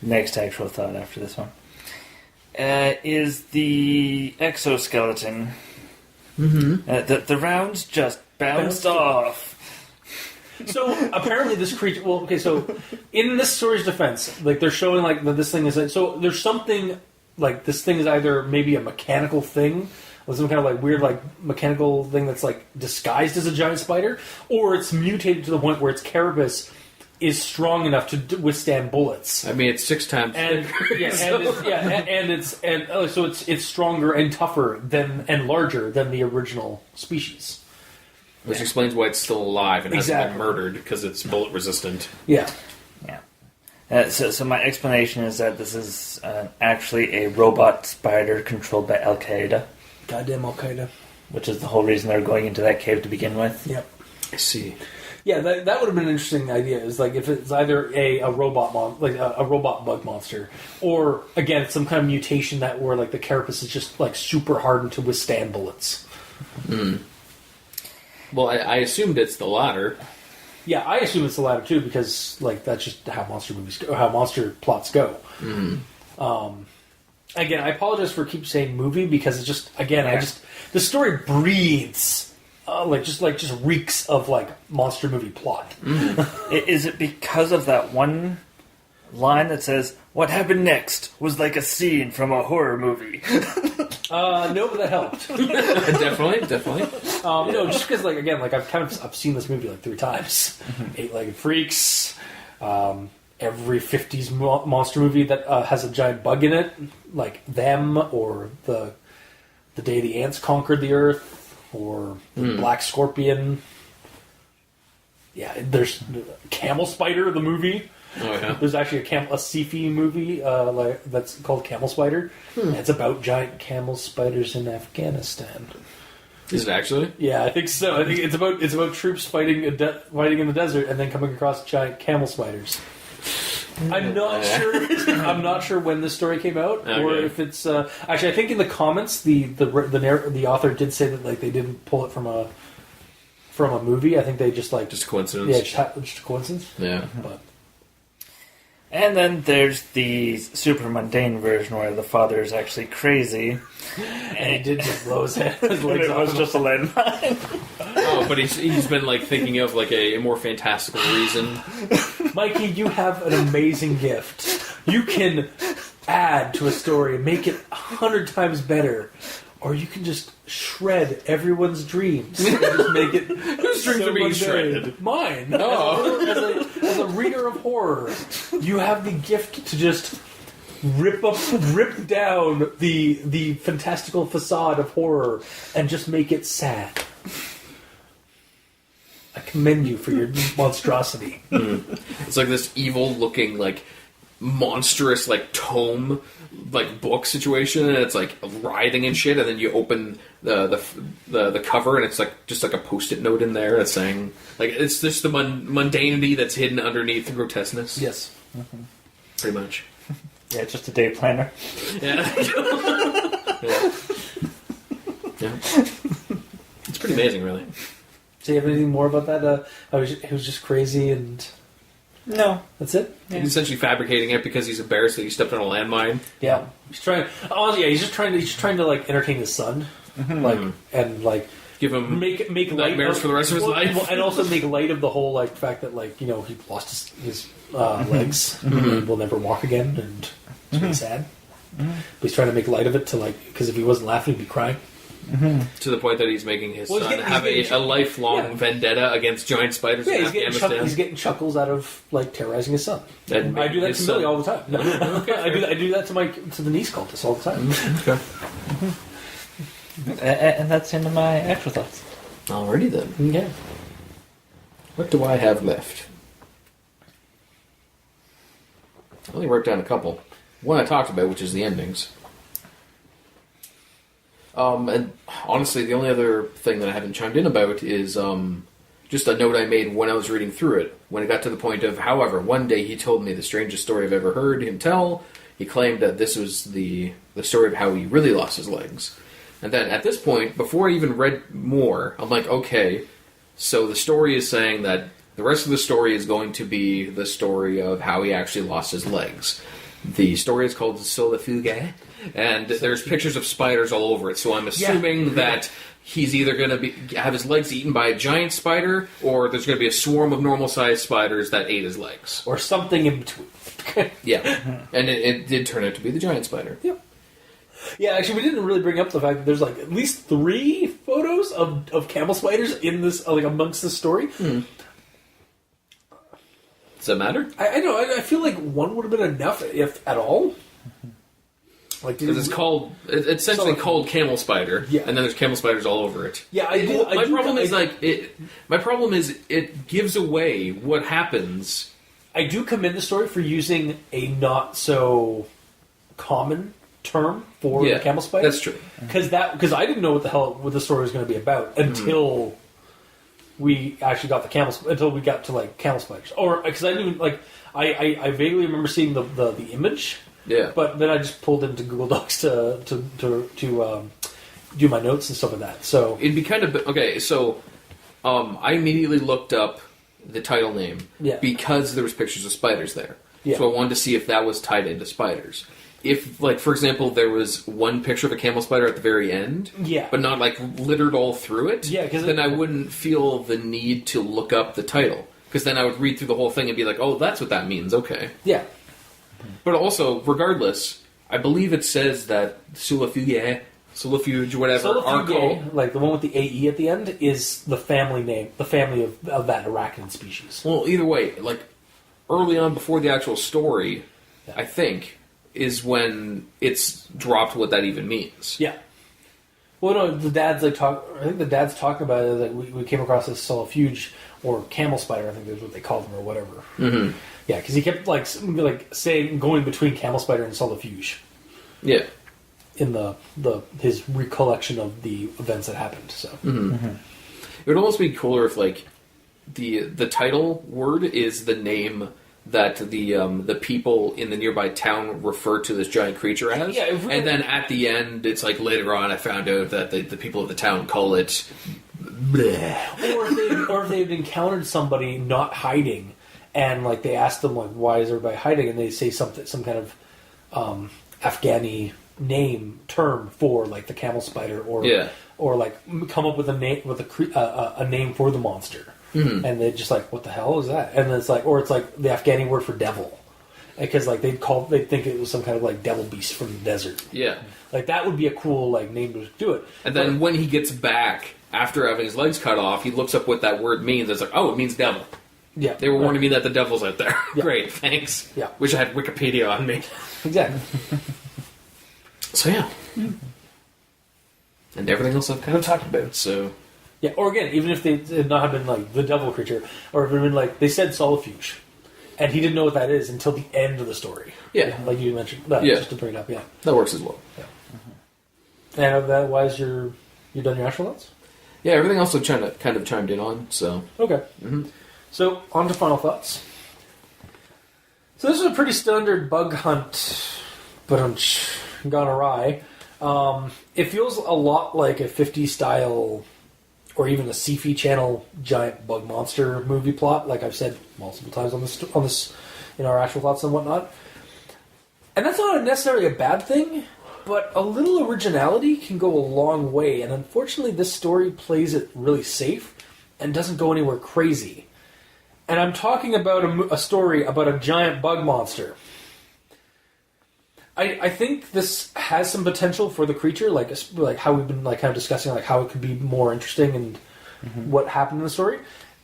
next actual thought after this one, is the exoskeleton. The rounds just bounced off. So apparently this creature. Well, okay. So in this story's defense, like they're showing like that this thing is like, so there's something like this thing is either maybe a mechanical thing, or some kind of like weird like mechanical thing that's like disguised as a giant spider, or it's mutated to the point where its carapace is strong enough to withstand bullets. I mean, it's 6 times And bigger. so it's stronger and tougher than and larger than the original species. Which explains why it's still alive and hasn't Exactly. been murdered, because it's bullet resistant. Yeah. Yeah. So my explanation is that this is actually a robot spider controlled by Al Qaeda, Goddamn Al Qaeda. which is the whole reason they're going into that cave to begin with. Yep. I see. Yeah, that would have been an interesting idea. Is like if it's either a robot a robot bug monster, or again some kind of mutation that where like the carapace is just like super hardened to withstand bullets. Well, I assumed it's the latter. Yeah, I assume it's the latter too because like that's just how monster movies go, how monster plots go. Again, I apologize for keep saying movie because it's just the story breathes just reeks of like monster movie plot. Is it because of that one line that says, "What happened next was like a scene from a horror movie"? No, but that helped. Definitely. No, just because I've seen this movie like 3 times. Eight-Legged Freaks, every 50s monster movie that has a giant bug in it, like Them, or the Day the Ants Conquered the Earth, or the Black Scorpion. Yeah, there's Camel Spider, the movie. Oh, yeah. There's actually a sci-fi movie that's called Camel Spider. And it's about giant camel spiders in Afghanistan. Is it actually? Yeah, I think so. I think it's about troops fighting in the desert and then coming across giant camel spiders. I'm not sure. I'm not sure when this story came out, or if it's actually. I think in the comments, the author did say that like they didn't pull it from a movie. I think they just Just coincidence. just a coincidence. Yeah. But And then there's the super mundane version where the father is actually crazy. And he did just blow his head. His And legs it off. was just a landmine. Oh, but he's been like thinking of like a more fantastical reason. Mikey, you have an amazing gift. You can add to a story and make it 100 times better. Or you can just shred everyone's dreams and just make it. Whose dreams are being mundane. shredded? Mine. Oh. As a reader of horror, you have the gift to just rip down the fantastical facade of horror and just make it sad. I commend you for your monstrosity. It's like this evil-looking, like monstrous, like tome, like book situation, and it's like writhing and shit. And then you open the cover, and it's like just like a post-it note in there that's saying like it's just the mundanity that's hidden underneath the grotesqueness. Yes. Pretty much. Yeah, just a day planner. Yeah. Yeah. It's pretty amazing, really. So you have anything more about that? He was just crazy and... No. That's it? He's essentially fabricating it because he's embarrassed that he stepped on a landmine. Yeah. He's trying... Honestly, yeah, he's just trying to like, entertain his son. Like, and, like... Give him make light nightmares of, for the rest of his life. well, and also make light of the whole, like, fact that, like, you know, he lost his legs and will never walk again, and it's really sad. But he's trying to make light of it to, like... Because if he wasn't laughing, he'd be crying. To the point that he's making his Well, son have a lifelong vendetta against giant spiders in Afghanistan. He's getting chuckles out of like terrorizing his son. And I do that his to son- Millie all the time. Okay, I do that to the niece cultists all the time. Okay. And that's into my actual thoughts. Alrighty then. Yeah. What do I have left? I only wrote down a couple. One I talked about, which is the endings. And honestly, the only other thing that I haven't chimed in about is just a note I made when I was reading through it. When it got to the point of, however, one day he told me the strangest story I've ever heard him tell. He claimed that this was the story of how he really lost his legs. And then at this point, before I even read more, I'm like, okay, so the story is saying that the rest of the story is going to be the story of how he actually lost his legs. The story is called Solifuge, and there's pictures of spiders all over it, so I'm assuming that he's either going to have his legs eaten by a giant spider, or there's going to be a swarm of normal-sized spiders that ate his legs. Or something in between. Yeah, and it did turn out to be the giant spider. Yep. Yeah, actually, we didn't really bring up the fact that there's like at least 3 photos of camel spiders in this, like amongst the story. Does that matter? I know. I feel like one would have been enough, if at all. Like, Because it's essentially called camel spider, Yeah. and then there's camel spiders all over it. Yeah, My problem is it gives away what happens. I do commend the story for using a not so common term for the camel spider. That's true. Because I didn't know what the story was going to be about until we actually got until we got to like camel spiders, or because I knew like I vaguely remember seeing the image. Yeah. But then I just pulled into Google Docs to do my notes and stuff like that. So It'd be kind of okay. So, I immediately looked up the title name because there was pictures of spiders there. Yeah. So I wanted to see if that was tied into spiders. If, like, for example, there was one picture of a camel spider at the very end, but not like littered all through it, then I wouldn't feel the need to look up the title, because then I would read through the whole thing and be like, oh, that's what that means. Okay. Yeah. But also, regardless, I believe it says that Solifuge, whatever, Solifuge, like the one with the AE at the end, is the family name, the family of that arachnid species. Well, either way, like, early on before the actual story, I think, is when it's dropped what that even means. Yeah. Well, no, the dad's like I think the dad's talking about it. Like we came across this Solifuge or camel spider. I think that's what they called them or whatever. Mm-hmm. Yeah, because he kept like saying going between camel spider and Solifuge. Yeah. In his recollection of the events that happened. So it would almost be cooler if like the title word is the name that the people in the nearby town refer to this giant creature as. Yeah, and then at the end, it's like later on I found out that the people of the town call it bleh. Or if they've encountered somebody not hiding and like they ask them like, why is everybody hiding? And they say some kind of Afghani term for like the camel spider, or like come up with a name a name for the monster, and they're just like, what the hell is that? And it's like, or it's like the Afghani word for devil, because like they think it was some kind of like devil beast from the desert. Yeah, like that would be a cool like name to do it. And then when he gets back after having his legs cut off, he looks up what that word means. It's like, oh, it means devil. Yeah, they were warning me that the devil's out there. Yeah. Great, thanks. Yeah, wish I had Wikipedia on me. Exactly. So yeah. And everything else I've kind of talked about, so... Yeah, or again, even if they had not have been, like, the devil creature, or if it had been, like, they said Solifuge, and he didn't know what that is until the end of the story. Yeah. Like you mentioned. That, yeah. Just to bring it up, yeah. That works as well. Yeah. And otherwise, you done your actual thoughts? Yeah, everything else I've kind of chimed in on, so... Okay. So, on to final thoughts. So this is a pretty standard bug hunt, but gone awry. It feels a lot like a 50s style, or even a sci-fi channel giant bug monster movie plot, like I've said multiple times on this in our actual thoughts and whatnot. And that's not necessarily a bad thing, but a little originality can go a long way. And unfortunately, this story plays it really safe and doesn't go anywhere crazy. And I'm talking about a story about a giant bug monster. I think this has some potential for the creature, like how we've been like kind of discussing, like how it could be more interesting and what happened in the story.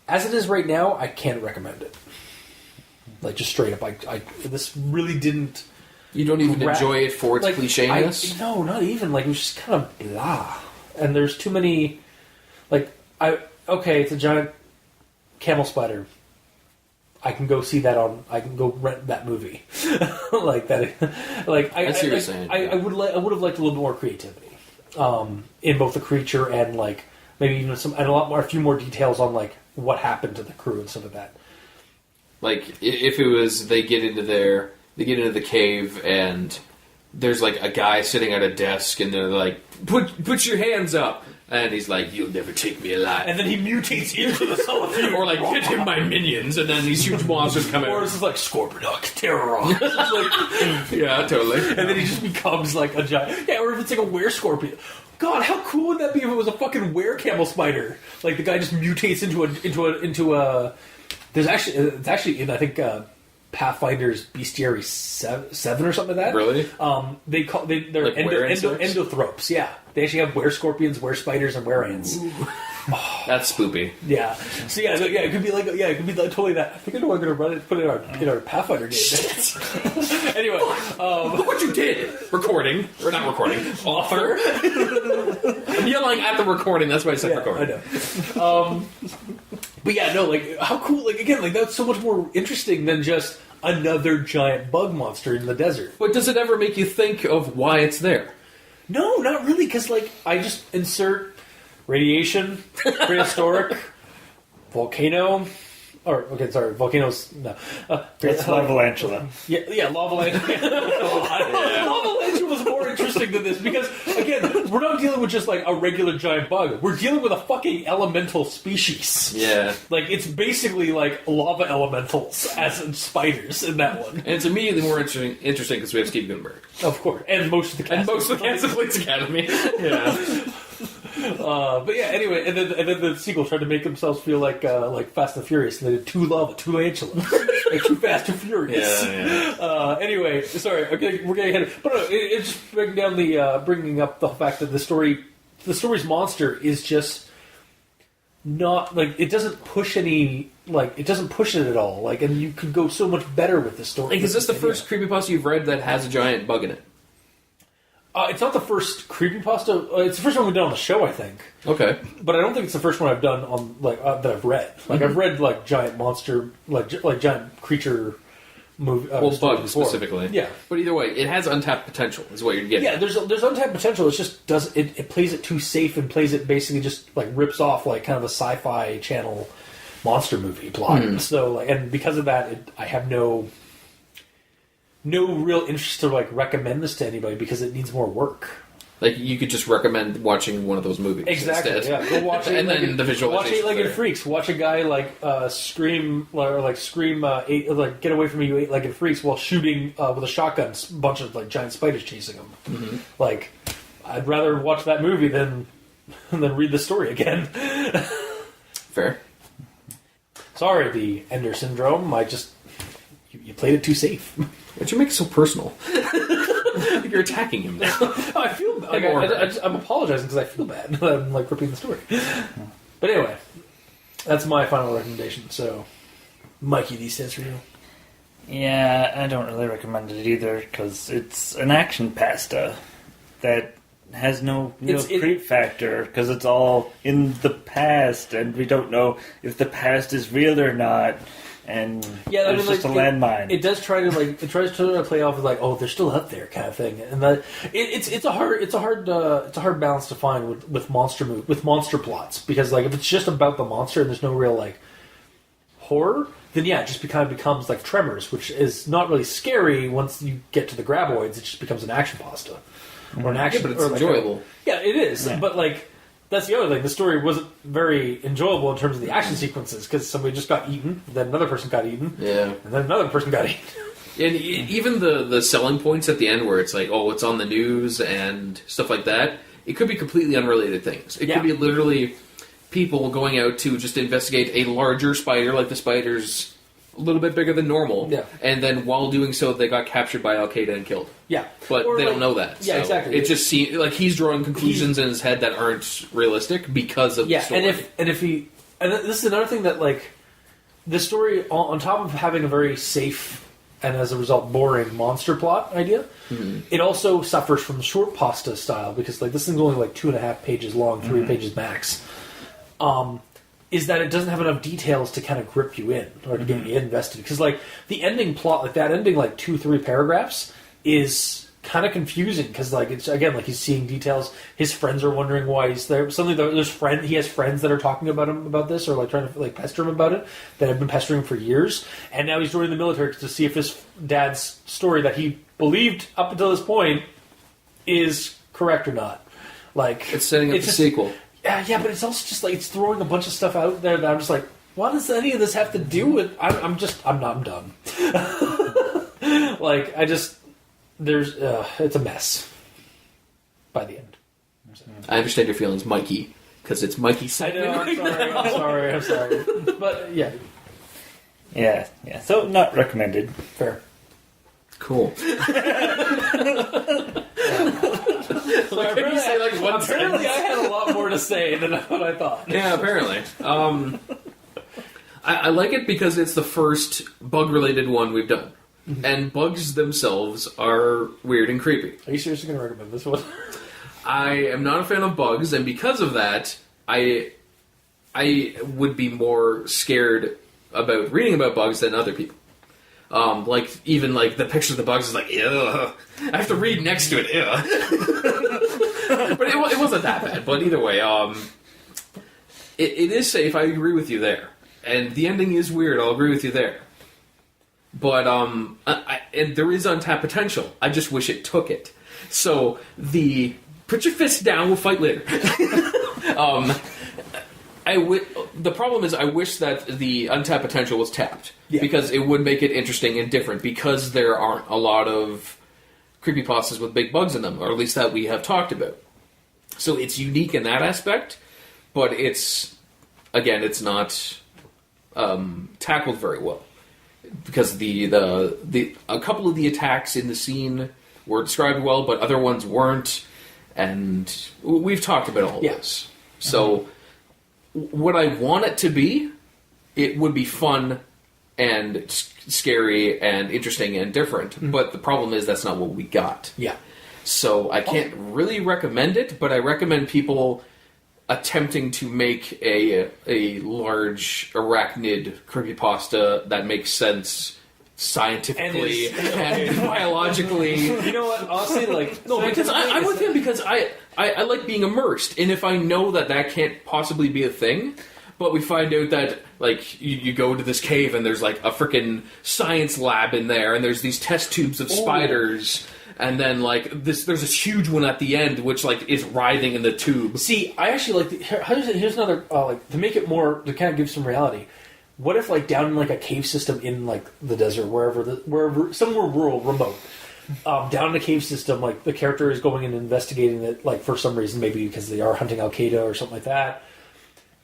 As it is right now, I can't recommend it. Like just straight up, this really didn't. You don't even enjoy it for its clichéness? No, not even. Like it was just kind of blah. And there's too many. It's a giant camel spider. I can go see that I can go rent that movie, like that. Like I see what you're saying. I would have liked a little more creativity, in both the creature and like maybe even a few more details on like what happened to the crew and stuff like that. Like if it was they get into the cave and there's like a guy sitting at a desk and they're like, put your hands up. And he's like, you'll never take me alive. And then he mutates into the Solifuge. Or like, get him my minions, and then these huge monsters come out. Or it's like Scorpidock, Terrorock. Yeah, totally. And then he just becomes like a giant. Yeah, or if it's like a were-scorpion. God, how cool would that be if it was a fucking were-camel spider? Like the guy just mutates into a. It's actually in, I think, Pathfinder's Bestiary 7 or something like that. Really? They're like endothropes. Yeah, they actually have were-scorpions, were-spiders, and were-ants. That's spoopy. Yeah. So it could be like totally that. I think I know I'm going to put it in our Pathfinder game. Anyway, look what you did. Recording or not recording? Author. I'm yelling at the recording. That's why I said recording. I know. But yeah, no, like how cool! Like again, like that's so much more interesting than just another giant bug monster in the desert. But does it ever make you think of why it's there? No, not really, because like I just insert radiation, prehistoric, volcano, volcanoes. No, it's Lavalantula. Yeah, Lavalantula. Lavalantula was more interesting than this because again, we're not dealing with just like a regular giant bug. We're dealing with a fucking elemental species. Yeah, like it's basically like lava elementals as in spiders in that one. And it's immediately more interesting because we have Steve Gutenberg, of course, and most of the cast of Police Academy. Yeah. But yeah, anyway, and then the sequel tried to make themselves feel like Fast and Furious, and they did two tarantulas, like Too Fast, Too Furious. Yeah. Anyway, sorry, we're getting ahead. But no, it's just bringing up the fact that the story's monster is just not like it doesn't push any it doesn't push it at all. Like, and you could go so much better with the story. Like, is this the first creepypasta you've read that has a giant bug in it? It's not the first creepypasta. It's the first one we've done on the show, I think. Okay, but I don't think it's the first one I've done on that I've read. Like I've read like giant monster, like giant creature movie. Bug specifically. Yeah, but either way, it has untapped potential. Is what you're getting. Yeah, there's untapped potential. It's just it plays it too safe and plays it basically just like rips off like kind of a sci-fi channel monster movie plot. So and because of that, I have no real interest to like recommend this to anybody because it needs more work. Like, you could just recommend watching one of those movies Exactly. instead. Yeah. Go watch And then the visualization. Watch Eight-Legged Freaks. Watch a guy scream get away from me, you eight-legged freaks, while shooting with a shotgun a bunch of giant spiders chasing him. Mm-hmm. Like, I'd rather watch that movie than read the story again. Fair. Sorry, the Ender Syndrome. You played it too safe. Why'd you make it so personal? You're attacking him now. I feel like I'm apologizing because I feel bad. I'm ripping the story. But anyway, that's my final recommendation. So, Mikey, these stands for you. Yeah, I don't really recommend it either because it's an action pasta that has no creep factor because it's all in the past and we don't know if the past is real or not. And it's just a landmine. It does try to it tries to play off of they're still out there kind of thing, and that it's a hard balance to find with monster plots because if it's just about the monster and there's no real horror, then it just kind of becomes like Tremors, which is not really scary once you get to the graboids. It just becomes an action pasta or an action, but it's enjoyable. It is, but that's the other thing. The story wasn't very enjoyable in terms of the action sequences because somebody just got eaten, then another person got eaten, and then another person got eaten. And even the selling points at the end where it's it's on the news and stuff like that, it could be completely unrelated things. It could be literally people going out to just investigate a larger spider, like the spider's a little bit bigger than normal, and then while doing so, they got captured by Al-Qaeda and killed. Yeah. But they don't know that. Yeah, so exactly. It just seems like he's drawing conclusions in his head that aren't realistic because of the story. And this is another thing that, the story, on top of having a very safe and as a result boring monster plot idea, it also suffers from short pasta style because, this thing's only 2.5 pages long, 3 pages max. Is that it doesn't have enough details to kind of grip you in or to get you invested. Because, the ending plot, that ending, 2-3 paragraphs, is kind of confusing. Because, it's, again, he's seeing details. His friends are wondering why he's there. Suddenly, he has friends that are talking about him about this or, trying to, pester him about it that have been pestering him for years. And now he's joining the military to see if his dad's story that he believed up until this point is correct or not. It's setting up the sequel. Yeah, but it's also just it's throwing a bunch of stuff out there that I'm just what does any of this have to do with? I'm done. It's a mess by the end. I understand your feelings, Mikey, because it's Mikey's segment. I'm sorry. But yeah. So not recommended. Fair. Cool. So apparently I had a lot more to say than what I thought. Yeah, apparently. I like it because it's the first bug-related one we've done. Mm-hmm. And bugs themselves are weird and creepy. Are you seriously going to recommend this one? I am not a fan of bugs, and because of that, I would be more scared about reading about bugs than other people. The picture of the bugs is ugh. I have to read next to it, ugh. But it wasn't that bad. But either way, it is safe. I agree with you there. And the ending is weird. I'll agree with you there. But and there is untapped potential. I just wish it took it. So put your fist down. We'll fight later. The problem is I wish that the untapped potential was tapped. Yeah. Because it would make it interesting and different. Because there aren't a lot of creepypastas with big bugs in them. Or at least that we have talked about. So it's unique in that aspect. But it's not tackled very well. Because a couple of the attacks in the scene were described well, but other ones weren't. And we've talked about all this. So what I want it to be, it would be fun and scary and interesting and different. Mm-hmm. But the problem is that's not what we got. Yeah. So I can't really recommend it, but I recommend people attempting to make a large arachnid creepypasta that makes sense scientifically and biologically. You know what? Honestly, because I'm with him because I like being immersed, and if I know that can't possibly be a thing, but we find out that you go to this cave and there's a freaking science lab in there, and there's these test tubes of spiders. and then like there's this huge one at the end which like is writhing in the tube. See, I actually like here's another like to make it more to kind of give some reality. What if like down in like a cave system in like the desert, wherever somewhere rural, remote, down in a cave system, like the character is going and investigating it, like for some reason, maybe because they are hunting Al Qaeda or something like that,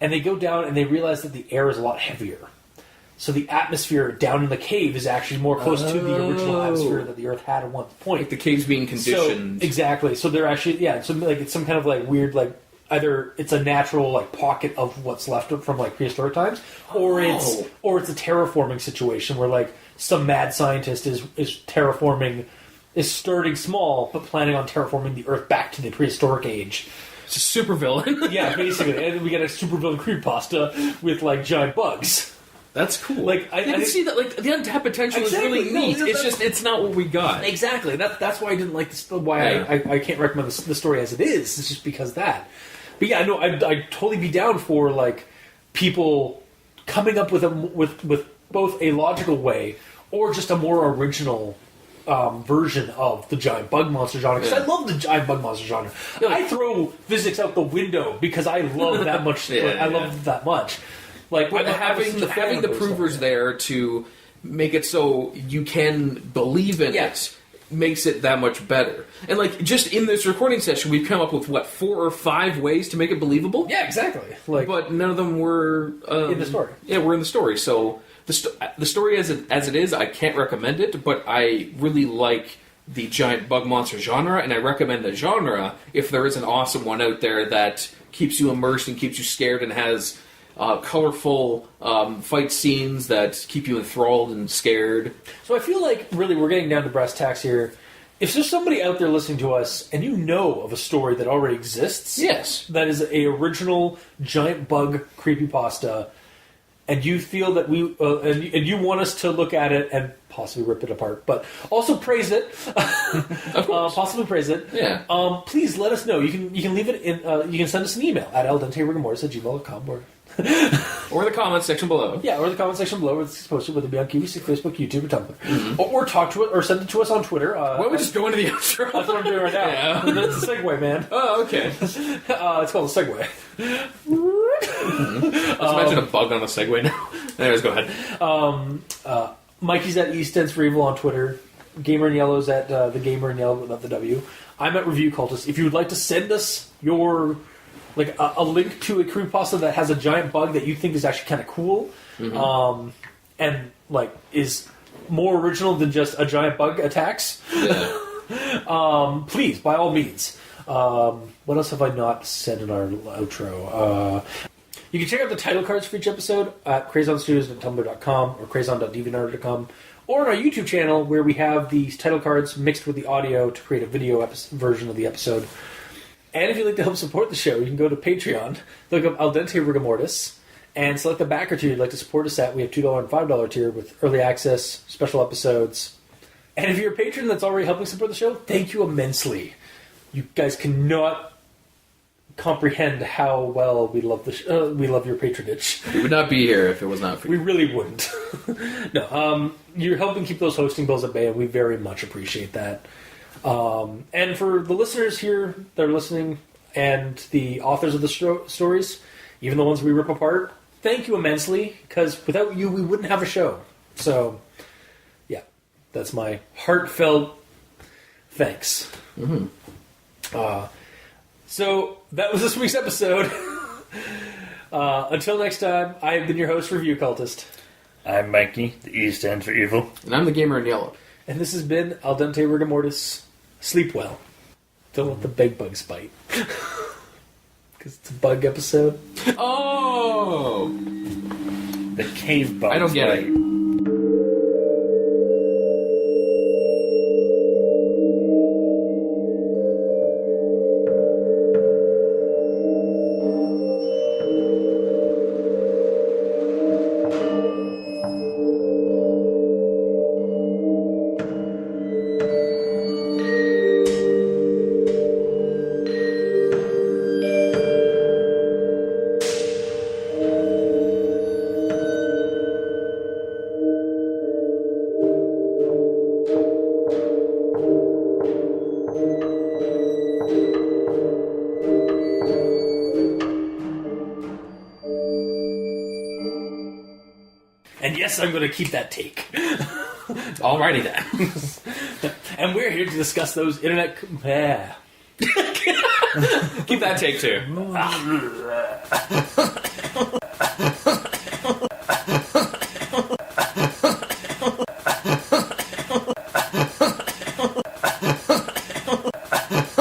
and they go down and they realize that the air is a lot heavier. So the atmosphere down in the cave is actually more close to the original atmosphere that the Earth had at one point. Like the cave's being conditioned. So, exactly. So they're actually so like it's some kind of like weird like either it's a natural like pocket of what's left from like prehistoric times, or it's a terraforming situation where like some mad scientist is terraforming, is starting small but planning on terraforming the Earth back to the prehistoric age. It's a super villain. Yeah, basically, and we get a super villain creepypasta with like giant bugs. That's cool. Like I can see that. Like the untapped potential is really neat. It's just it's not what we got. Exactly. That's why I didn't like this. Why I can't recommend the story as it is. It's just because of that. But yeah, no, I'd totally be down for like people coming up with both a logical way or just a more original version of the giant bug monster genre. Because I love the giant bug monster genre. I throw physics out the window because I love that much. I love it that much. Like having the provers there to make it so you can believe in it makes it that much better. And like just in this recording session, we've come up with 4 or 5 ways to make it believable. Yeah, exactly. Like, but none of them were in the story. Yeah, we're in the story. So the story as it is, I can't recommend it. But I really like the giant bug monster genre, and I recommend the genre if there is an awesome one out there that keeps you immersed and keeps you scared and has colorful fight scenes that keep you enthralled and scared. So I feel like, really, we're getting down to brass tacks here. If there's somebody out there listening to us, and you know of a story that already exists, yes, that is a original giant bug creepypasta, and you feel that we and you want us to look at it and possibly rip it apart, but also praise it, possibly praise it. Yeah. Please let us know. You can leave it in. You can send us an email at aldenterigamortis@gmail.com or the comment section below. Yeah, or the comment section below where it's posted, whether it be on QVC, Facebook, YouTube, or Tumblr. Mm-hmm. Or talk to it, or send it to us on Twitter. Why don't we just go into the outro? That's what I'm doing right now. Yeah. That's a segue, man. Oh, okay. It's called a segue. Let's imagine a bug on a segue now. Anyways, go ahead. Mikey's at Eastends for Evil on Twitter. Gamer in Yellow's at the Gamer in Yellow without the W. I'm at Review Cultist. If you would like to send us your like a link to a creepypasta that has a giant bug that you think is actually kind of cool, and like is more original than just a giant bug attacks, please, by all means. What else have I not said in our outro? You can check out the title cards for each episode at crazonstudios.tumblr.com or crazon.deviantart.com, or on our YouTube channel where we have these title cards mixed with the audio to create a video version of the episode. And if you'd like to help support the show, you can go to Patreon, look up Al Dente Rigamortis, and select the backer tier you'd like to support us at. We have $2 and $5 tier with early access, special episodes. And if you're a patron that's already helping support the show, thank you immensely. You guys cannot comprehend how well we love we love your patronage. We would not be here if it was not for you. We really wouldn't. No, you're helping keep those hosting bills at bay, and we very much appreciate that. And for the listeners here that are listening, and the authors of the stories, even the ones we rip apart, thank you immensely, because without you, we wouldn't have a show. So, yeah, that's my heartfelt thanks. Mm-hmm. So, that was this week's episode. Until next time, I've been your host, Review Cultist. I'm Mikey, the E stands for evil. And I'm the Gamer in Yellow. And this has been Al Dente Rigamortis. Sleep well. Don't let the big bugs bite. Because it's a bug episode. Oh! The cave bugs. I don't get it. And yes, I'm going to keep that take. Alrighty then. And we're here to discuss those internet... Keep that take too.